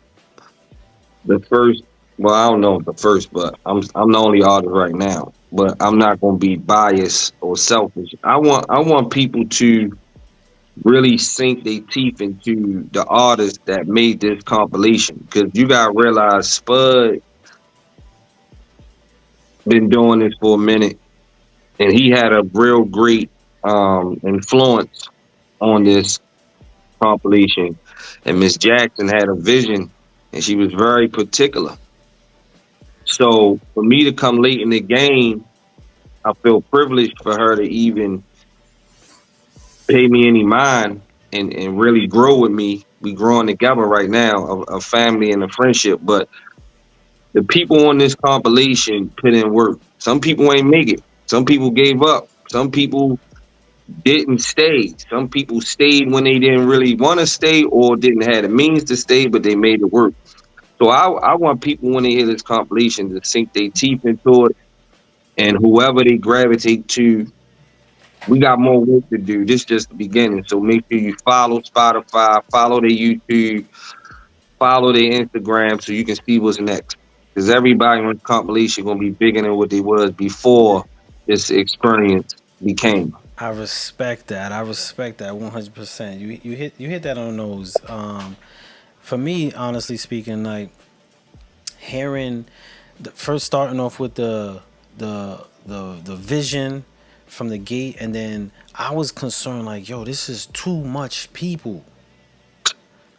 the first, well, I don't know the first, but I'm the only artist right now. But I'm not going to be biased or selfish. I want people to really sink their teeth into the artists that made this compilation, because you gotta realize Spud been doing this for a minute, and he had a real great influence on this compilation. And Miss Jackson had a vision, and she was very particular. So for me to come late in the game, I feel privileged for her to even pay me any mind and really grow with me. We growing together right now, a family and a friendship. But the people on this compilation put in work. Some people ain't make it. Some people gave up. Some people didn't stay. Some people stayed when they didn't really want to stay or didn't have the means to stay, but they made it work. So I want people when they hear this compilation to sink their teeth into it, and whoever they gravitate to, we got more work to do. This is just the beginning. So make sure you follow Spotify, follow their YouTube, follow their Instagram, so you can see what's next. Because everybody on the compilation gonna be bigger than what they was before this experience became. I respect that. I respect that 100%. You hit that on the nose. For me, honestly speaking, like hearing first starting off with the vision from the gate, and then I was concerned like, yo, this is too much people.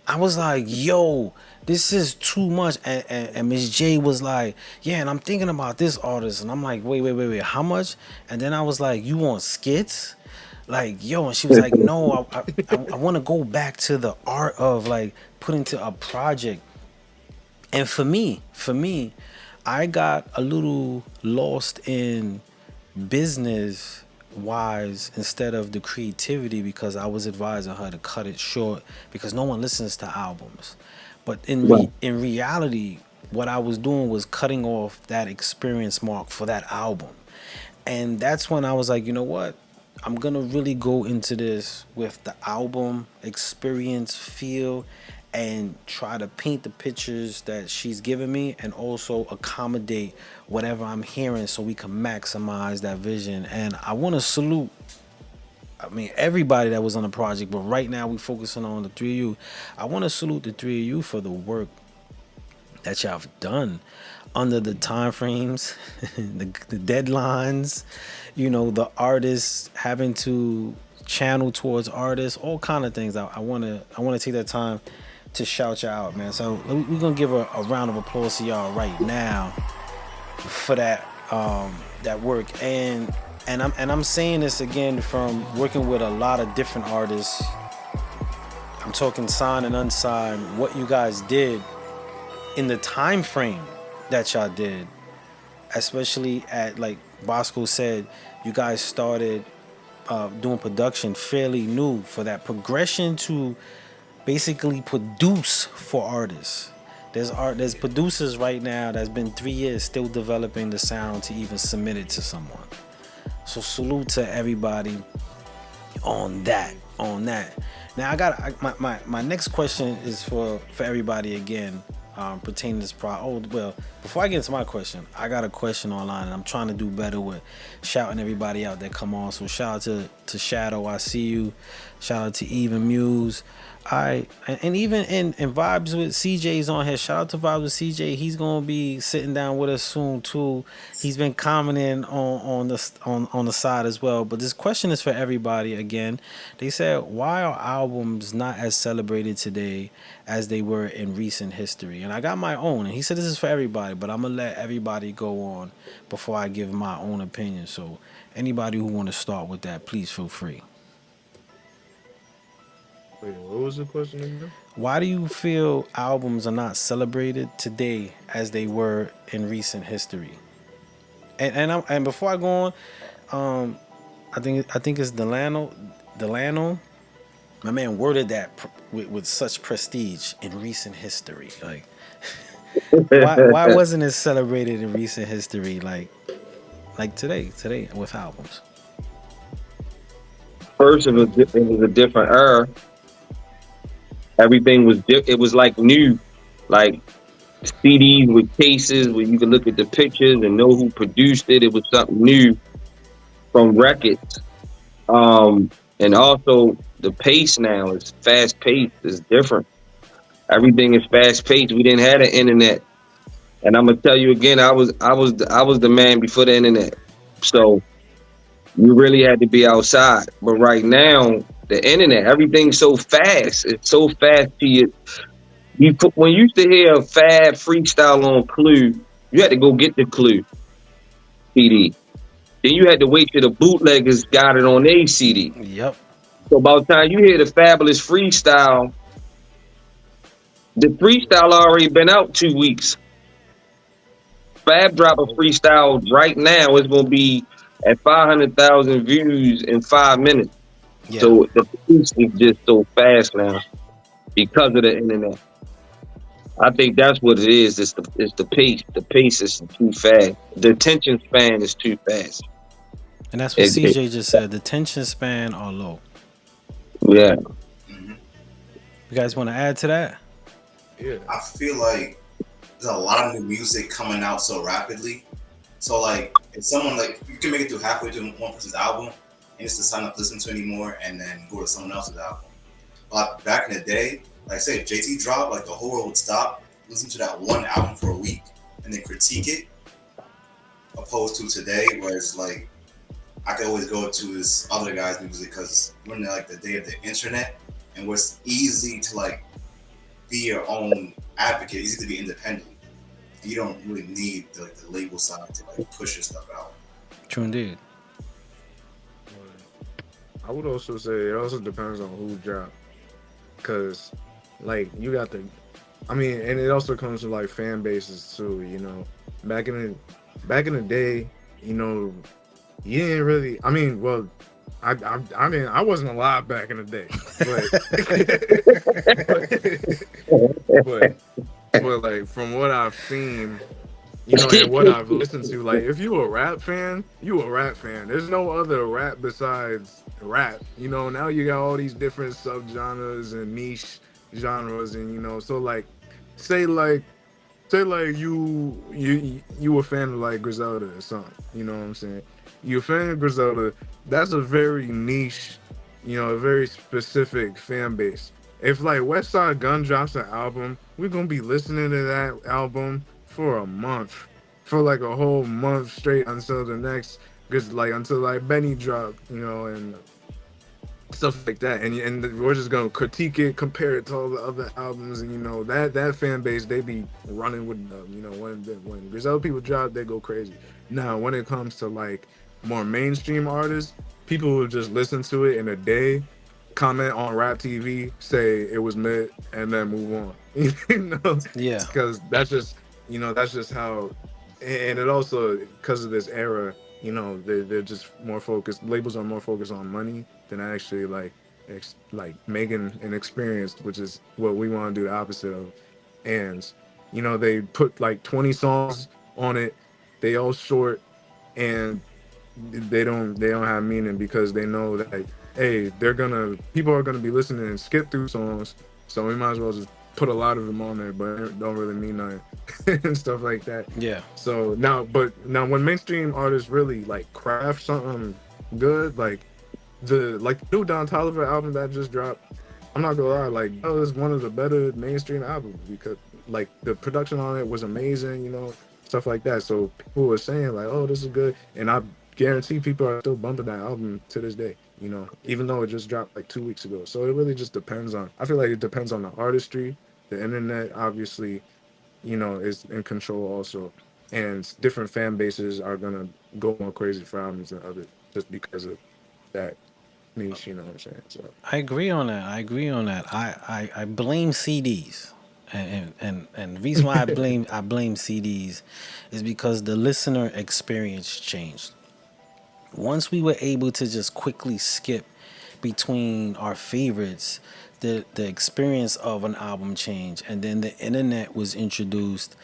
I was like, yo, this is too much. And Miss J was like, yeah, and I'm thinking about this artist. And I'm like, wait, how much? And then I was like, you want skits? Like, yo, and she was like, no, I want to go back to the art of like putting to a project. And for me, I got a little lost in business wise instead of the creativity, because I was advising her to cut it short because no one listens to albums. But Well, in reality, what I was doing was cutting off that experience mark for that album. And that's when I was like, you know what? I'm gonna really go into this with the album experience feel and try to paint the pictures that she's giving me and also accommodate whatever I'm hearing so we can maximize that vision. And I want to salute, I mean, everybody that was on the project, but right now we focusing on the three of you. I want to salute the three of you for the work that y'all have done under the time frames, the deadlines, the artists having to channel towards artists, all kind of things. I want to take that time to shout y'all out, man. So we're gonna give a round of applause to y'all right now for that work. And I'm saying this again from working with a lot of different artists. I'm talking signed and unsigned. What you guys did in the time frame that y'all did, especially at, like Bosco said, you guys started doing production fairly new, for that progression to basically produce for artists. There's producers right now that's been 3 years still developing the sound to even submit it to someone. So salute to everybody on that. Now I got my next question is for everybody again, pertaining to this oh, well, before I get into my question, I got a question online, and I'm trying to do better with shouting everybody out that come on. So shout out to Shadow, I see you. Shout out to Even Muse. And even in Vibes with CJ's on here. Shout out to Vibes with CJ. He's gonna be sitting down with us soon too. He's been commenting on the side as well. But this question is for everybody again. They said, why are albums not as celebrated today as they were in recent history? And I got my own. And he said this is for everybody, but I'm gonna let everybody go on before I give my own opinion. So anybody who want to start with that, please feel free. Wait, what was the question again? Why do you feel albums are not celebrated today as they were in recent history? And before I go on, I think it's Delano. My man worded that with such prestige in recent history. Like, why wasn't it celebrated in recent history? Like today with albums. First, it was a different era. Everything was it was like new, like CDs with cases where you could look at the pictures and know who produced it. It was something new from records. And also the pace now is fast paced. It's different. Everything is fast paced. We didn't have the internet, and I'm gonna tell you again. I was the man before the internet. So you really had to be outside. But right now, the internet, everything's so fast. It's so fast to you. When you used to hear a Fab freestyle on Clue, you had to go get the Clue CD. Then you had to wait till the bootleggers got it on their CD. Yep. So by the time you hear the Fabulous freestyle, the freestyle already been out 2 weeks. Fab drop a freestyle right now. It's gonna be at 500,000 views in 5 minutes. Yeah. So the pace is just so fast now because of the internet. I think that's what it is. It's the pace. The pace is too fast. The attention span is too fast. And that's what It, CJ just said. The tension span are low. yeah. Hmm. You guys want to add to that? Yeah. I feel like there's a lot of new music coming out so rapidly. So like, if someone like you can make it through halfway through one person's album and just decide not to listen to anymore, and then go to someone else's album. But back in the day, like I say, if JT dropped, like the whole world would stop, listen to that one album for a week, and then critique it. Opposed to today, where it's like I could always go to this other guy's music because we're in like the day of the internet, and where it's easy to like be your own advocate, easy to be independent. You don't really need the label side to like push your stuff out. True indeed. I would also say it also depends on who dropped, cause like you got the, I mean, and it also comes to like fan bases too. Back in the day, you know, you didn't really. I mean, well, I mean, I wasn't alive back in the day, but but like from what I've seen, and what I've listened to, like if you a rap fan, you a rap fan. There's no other rap besides rap. Now you got all these different subgenres and niche genres, and so like say like say like you a fan of like Griselda or something. You know what I'm saying? You a fan of Griselda. That's a very niche, a very specific fan base. If like West Side Gun drops an album, we're gonna be listening to that album for a month, for like a whole month straight until the next, cause like until like Benny drop, and stuff like that, and we're just gonna critique it, compare it to all the other albums, and that fan base, they be running with them. When Griselda people drop, they go crazy. Now, when it comes to like more mainstream artists, people will just listen to it in a day, comment on Rap TV, say it was mid, and then move on. Yeah. Because that's just how, and it also because of this era, they're just more focused. Labels are more focused on money than actually like making an experience, which is what we want to do the opposite of. And they put like 20 songs on it. They all short, and they don't have meaning because they know that, hey, people are gonna be listening and skip through songs, so we might as well just put a lot of them on there, but it don't really mean nothing and stuff like that. Yeah. So now when mainstream artists really like craft something good, like the new Don Toliver album that just dropped, I'm not gonna lie, like that was one of the better mainstream albums because like the production on it was amazing, stuff like that. So people were saying like, oh, this is good, and I guarantee people are still bumping that album to this day. Even though it just dropped like 2 weeks ago. So it really just depends on. I feel like it depends on the artistry. The internet obviously, is in control also, and different fan bases are gonna go more crazy for albums than others just because of that niche. You know what I'm saying? So I agree on that. I blame CDs. And the reason why I blame CDs is because the listener experience changed. once we were able to just quickly skip between our favorites, the experience of an album change, and then the internet was introduced,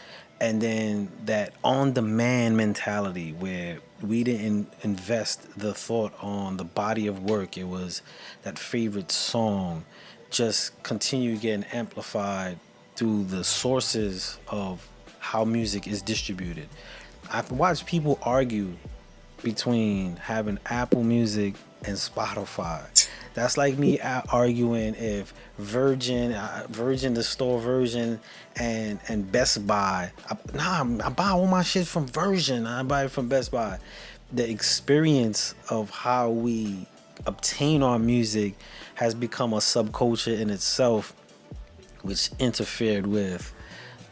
and then that on demand mentality where we didn't invest the thought on the body of work. It was that favorite song just continue getting amplified through the sources of how music is distributed. I've watched people argue between having Apple Music and Spotify. That's like me arguing if Virgin, the store Virgin, and Best Buy. I buy all my shit from Virgin. I buy it from Best Buy. The experience of how we obtain our music has become a subculture in itself, which interfered with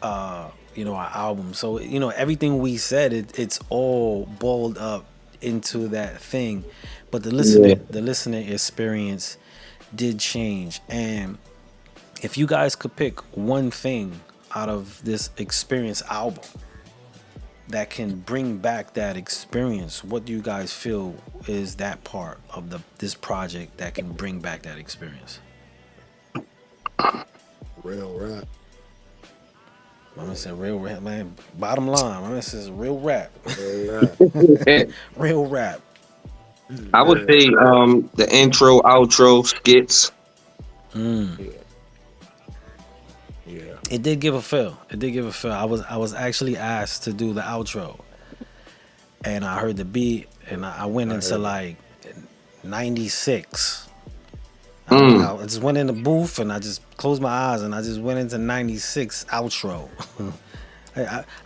our album. So everything we said, it's all boiled up into that thing. But Yeah. the listening experience did change. And if you guys could pick one thing out of this experience album that can bring back that experience, what do you guys feel is that part of this project that can bring back that experience? Real rap. My man said real rap, man. Bottom line, my man says real rap. Real rap. Real rap. I would Real say rap. the intro, outro skits. Yeah. Yeah. It did give a feel. It did give a feel. I was actually asked to do the outro, and I heard the beat, and I went I into heard it. like '96. Mm. I just went in the booth and I just closed my eyes and I just went into '96 outro.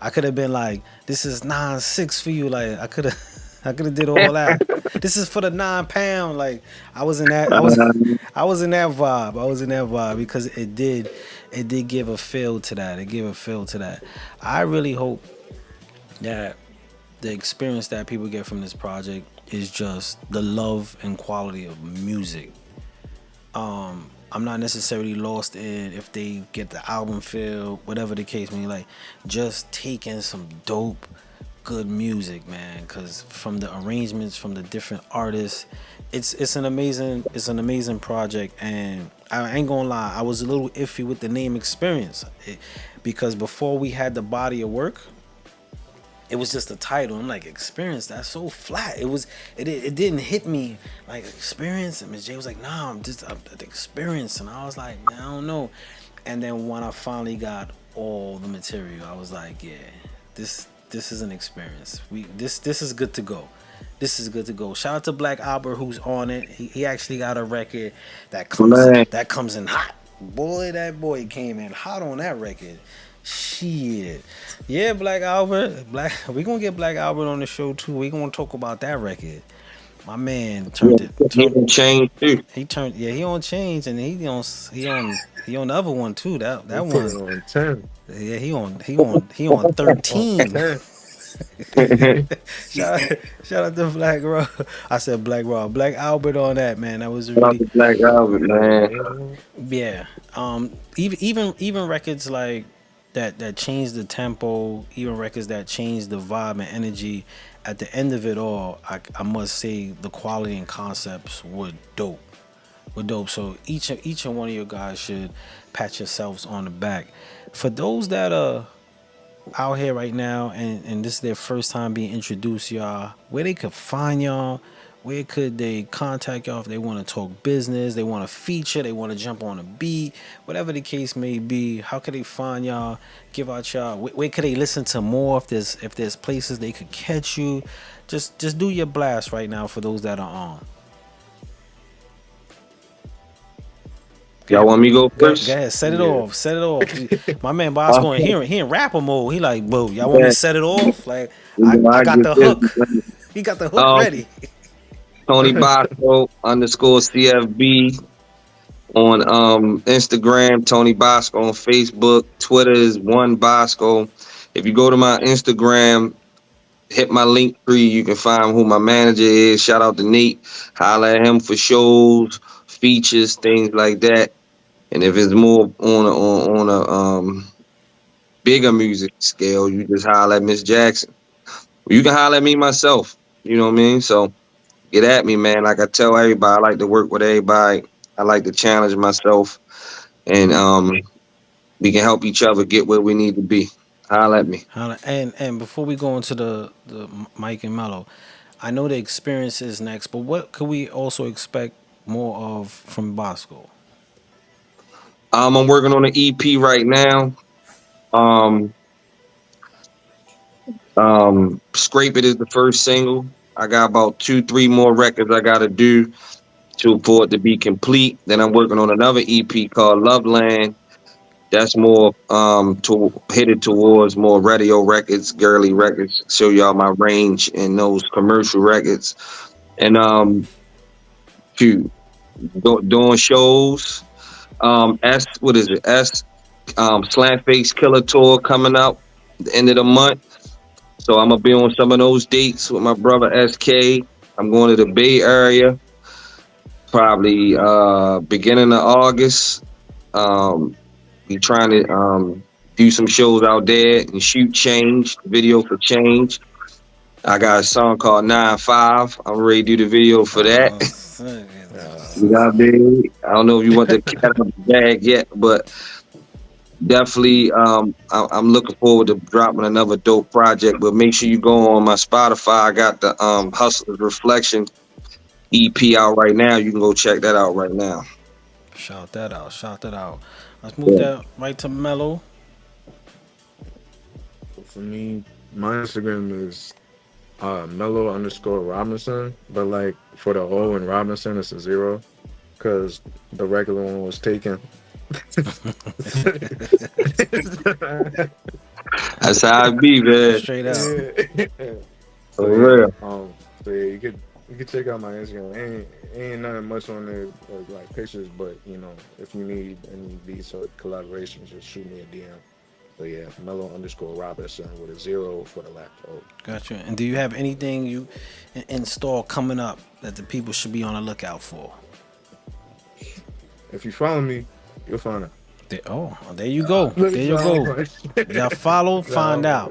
I could have been like, "This is 9-6 for you." Like I could have did all that. This is for the 9 pound. Like I was in that. I was in that vibe. I was in that vibe because it did give a feel to that. It gave a feel to that. I really hope that the experience that people get from this project is just the love and quality of music. I'm not necessarily lost in if they get the album feel, whatever the case may be. Like, just taking some dope, good music, man. Cause from the arrangements, from the different artists, it's an amazing project. And I ain't gonna lie, I was a little iffy with the name Experience, because before we had the body of work, it was just a title. I'm like, Experience, that's so flat. It didn't hit me like Experience. And Miss J was like, nah, I'm the Experience. And I was like, man, I don't know. And then when I finally got all the material, I was like, yeah, this is an experience. This is good to go. This is good to go. Shout out to Black Albert who's on it. He actually got a record Man, that comes in hot. Boy, that boy came in hot on that record. Shit. Yeah, Black Albert. We gonna get Black Albert on the show too. We gonna talk about that record. My man yeah, turned it. he can change too. He turned. Yeah, he on Change, and he on the other one too. He That put one. it on 10. Yeah, he on On 13. 10. shout, shout out to Black Raw. I said Black Raw. Black Albert on that, man. That was Shout out really, to Black Albert, man. yeah. Even records like that changed the tempo, even records that changed the vibe and energy. At the end of it all, I must say the quality and concepts were dope. Were dope. So each and one of you guys should pat yourselves on the back. For those that are out here right now and this is their first time being introduced, y'all, where they could find y'all, where could they contact y'all if they want to talk business, they want to feature, they want to jump on a beat, whatever the case may be, how could they find y'all, give out y'all, where could they listen to more, if there's places they could catch you, just do your blast right now for those that are on. Go Y'all ahead, want me to go go first? ahead, set it Yeah. off, set it off. My man Uh, Bosco, he in rapper mode. He like, bro, y'all want me yeah, to set it off? Like, you I, know, I I got get the this. hook. He got the hook Um, ready. Tony Bosco underscore CFB on Instagram, Tony Bosco on Facebook, Twitter is one Bosco. If you go to my Instagram, hit my link tree, you can find who my manager is. Shout out to Nate. Holla at him for shows, features, things like that. And if it's more on a bigger music scale, you just holla at Miss Jackson. You can holler at me myself. You know what I mean? So get at me, man. Like I tell everybody, I like to work with everybody. I like to challenge myself, and we can help each other get where we need to be. Holla at me. And before we go into the Mike and Melo, I know the experience is next, but what could we also expect more of from Bosco? I'm working on an EP right now. Um, Scrape It is the first single. I got about 2, 3 more records I gotta do for it to be complete. Then I'm working on another EP called Love Land. That's more headed towards more radio records, girly records. Show y'all my range in those commercial records. And shoot, doing shows. S what is it? Slant Face Killer Tour coming out the end of the month. So I'm gonna be on some of those dates with my brother SK. I'm going to the Bay Area, probably beginning of August. Um, we trying to do some shows out there and shoot Change, video for Change. I got a song called 9-5. I'm ready to do the video for that. You know what I mean? I don't know if you want the cat out of the bag yet, but definitely I'm looking forward to dropping another dope project. But make sure you go on my Spotify. I got the Hustler's Reflection EP out right now. You can go check that out right now. Shout that out. Shout that out. Let's move that right to Melo. For me, my Instagram is Melo_Robinson, but like for the O and Robinson, it's a 0 because the regular one was taken. That's how it be, man. Straight out. So For yeah, real. so yeah, you could check out my Instagram. Ain't nothing much on there like pictures, but you know, if you need any beats or collaborations, just shoot me a DM. So yeah, Melo_Robinson with a 0 for the last O. Gotcha. And do you have anything you in store coming up that the people should be on the lookout for? If you follow me, you'll find out. There you go. There you go. Y'all follow, find out.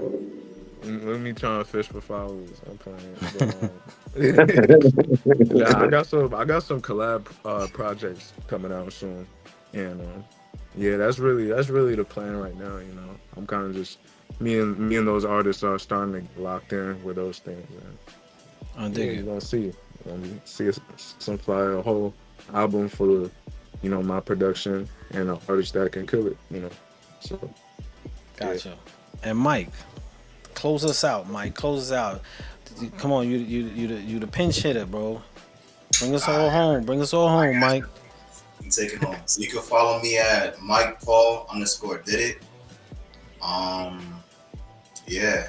Let me try to fish for followers. I'm playing. But, yeah, I got some collab projects coming out soon, and yeah, that's really the plan right now. You know, I'm kind of just me and those artists are starting to get locked in with those things. And, I dig you're it. gonna see. You're gonna see some fire, a whole album full of, you know, my production and an artist that can kill it. You know, so Gotcha. And Mike, close us out. Mike, close us out. Come on, you the pinch hitter, bro. Bring us all home. Bring us all home, Mike. You take it home. So you can follow me at Mike Paul_did it. Yeah,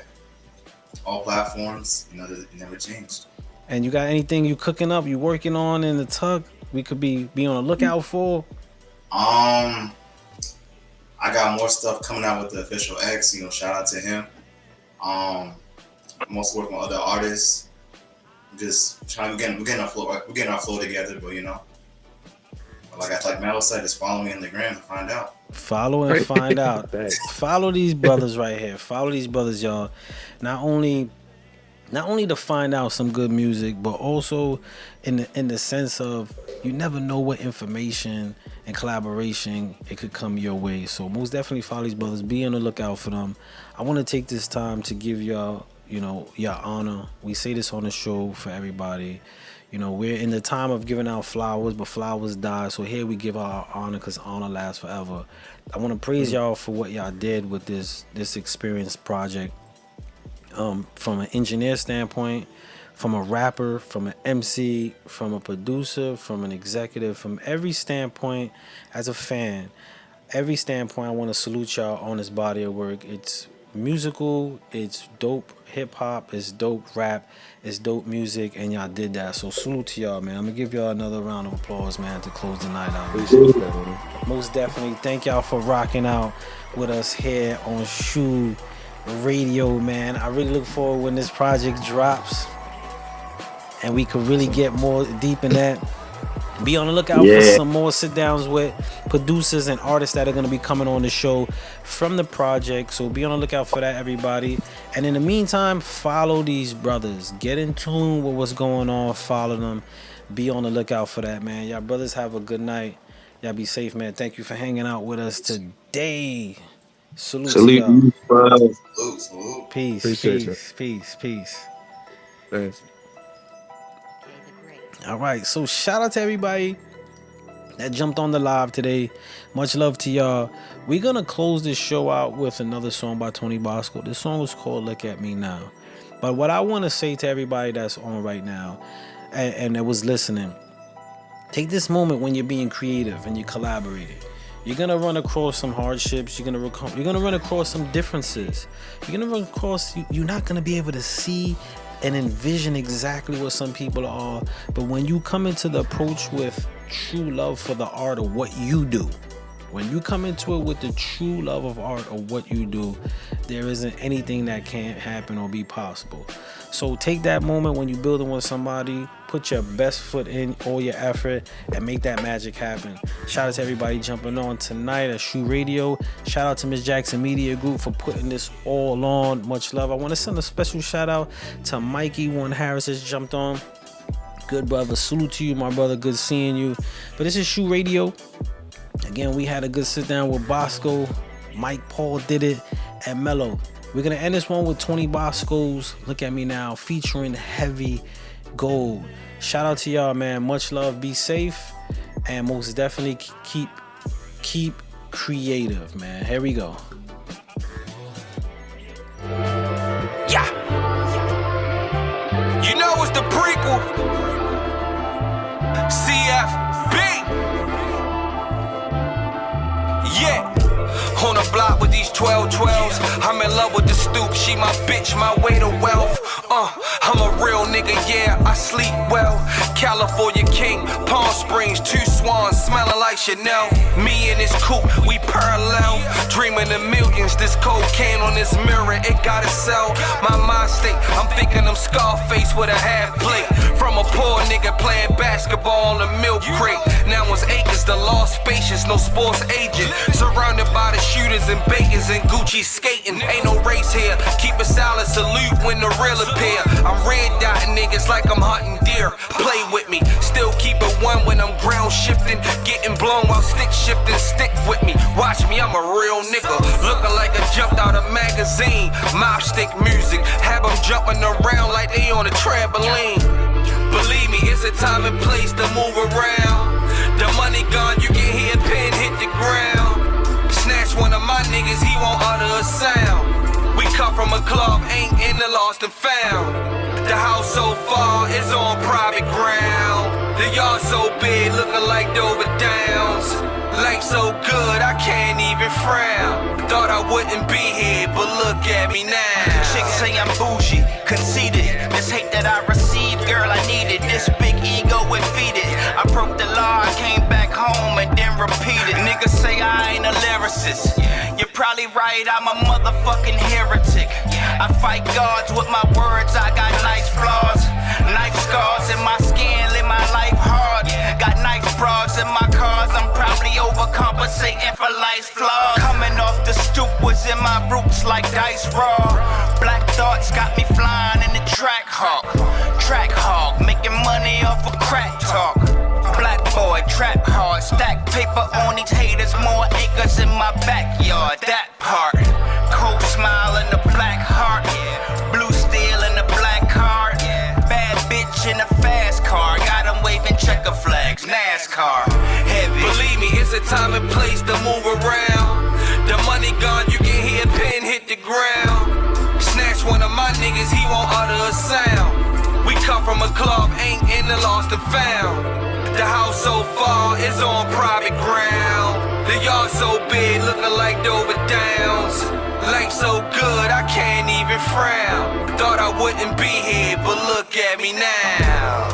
all platforms. You know, it never changed. And you got anything you cooking up, you working on in the tuck? We could be on the lookout for. I got more stuff coming out with the official X. You know, shout out to him. I'm also working with other artists. Just trying. We're getting our flow. We're getting our flow together. But you know, like Melo said, just follow me on the gram to find out. Follow and find out. Follow these brothers right here. Follow these brothers, y'all. Not only to find out some good music, but also in the sense of you never know what information and collaboration it could come your way. So most definitely follow these brothers. Be on the lookout for them. I want to take this time to give y'all, you know, your honor. We say this on the show for everybody. You know, we're in the time of giving out flowers, but flowers die. So here we give our honor because honor lasts forever. I want to praise y'all for what y'all did with this experience project. From an engineer standpoint, from a rapper, from an MC, from a producer, from an executive, from every standpoint, as a fan, every standpoint, I want to salute y'all on this body of work. It's musical, it's dope hip hop, it's dope rap, it's dope music, and y'all did that. So salute to y'all, man. I'm gonna give y'all another round of applause, man, to close the night out. Most definitely, thank y'all for rocking out with us here on SHU Radio, man. I really look forward when this project drops and we could really get more deep in that. Be on the lookout for some more sit downs with producers and artists that are going to be coming on the show from the project. So be on the lookout for that, everybody. And in the meantime, follow these brothers. Get in tune with what's going on. Follow them. Be on the lookout for that, man. Y'all brothers have a good night. Y'all be safe, man. Thank you for hanging out with us today. Salute to y'all. Salute. Peace, Appreciate peace. Thanks. All right, so shout out to everybody that jumped on the live today. Much love to y'all. We're gonna close this show out with another song by Tony Bosco. This song was called Look At Me Now. But what I want to say to everybody that's on right now and that was listening, take this moment when you're being creative and you're collaborating. You're gonna run across some hardships. You're gonna run across some differences. You're gonna run across. You're not gonna be able to see and envision exactly what some people are. But when you come into the approach with true love for the art of what you do, when you come into it with the true love of art of what you do, there isn't anything that can't happen or be possible. So take that moment when you're building with somebody, put your best foot in, all your effort, and make that magic happen. Shout out to everybody jumping on tonight at SHU Radio. Shout out to Miss Jackson Media Group for putting this all on. Much love. I want to send a special shout out to Mikey Warren Harris that's jumped on. Good brother. Salute to you, my brother. Good seeing you. But this is SHU Radio. Again, we had a good sit down with Bosco, Mike Paul did it, and Melo. We're going to end this one with Tony Bosco's Look At Me Now featuring Heavy Gold. Shout out to y'all, man. Much love. Be safe. And most definitely keep creative, man. Here we go. Yeah. You know it's the prequel. CFB. Yeah. On the block with these 12-12s. I'm in love with the stoop. She my bitch, my way to wealth. I'm a real nigga, yeah, I sleep well. California King, Palm Springs, 2 swans, smelling like Chanel. Me and this coupe, we parallel. Dreaming of millions, this cocaine on this mirror, it gotta sell. My mind state, I'm thinking I'm Scarface with a half plate. From a poor nigga playing basketball on a milk crate. Now it's acres, the law spacious, no sports agent. Surrounded by the shooters and bakers and Gucci skating. Ain't no race here, keep a silent salute when the real appear. I'm red dotting niggas like I'm hunting deer. Play with me, still keep it one when I'm ground shifting. Getting blown while stick shifting, stick with me. Watch me, I'm a real nigga. Looking like I jumped out a magazine. Mob stick music, have them jumping around like they on a trampoline. Believe me, it's a time and place to move around. The money gone, you can hear a pin hit the ground. Snatch one of my niggas, he won't utter a sound. We come from a club, ain't in the lost and found. The house so far, it's on private ground. The yard so big, looking like Dover Downs. Life so good, I can't even frown. Thought I wouldn't be here, but look at me now. Chicks say I'm bougie, conceited. This hate that I received, girl, I needed. This big ego, it feeded. I broke the law, I came back home and then repeated. Niggas say I ain't a lyricist. You're probably right, I'm a motherfucking heretic. I fight gods with my words, I got nice flaws. Knife scars in my skin, live my life hard. Got nice bras in my cars, I'm probably overcompensating for life's flaws. Coming off the stoop was in my roots like dice raw. Black thoughts got me flying in the track hawk. Track hawk, making money off of crack talk. Black boy, trap hard, stack paper on these haters, more acres in my backyard. That part, cold smile and the black heart, blue steel in the black card, bad bitch in a fast car, got them waving checker flags, NASCAR, heavy. Believe me, it's a time and place to move around. The money gone, you can hear a pin hit the ground. Snatch one of my niggas, he won't utter a sound. We come from a club, ain't in the lost and found. The house so far, it's on private ground. The yard so big, looking like Dover Downs. Life so good, I can't even frown. Thought I wouldn't be here, but look at me now.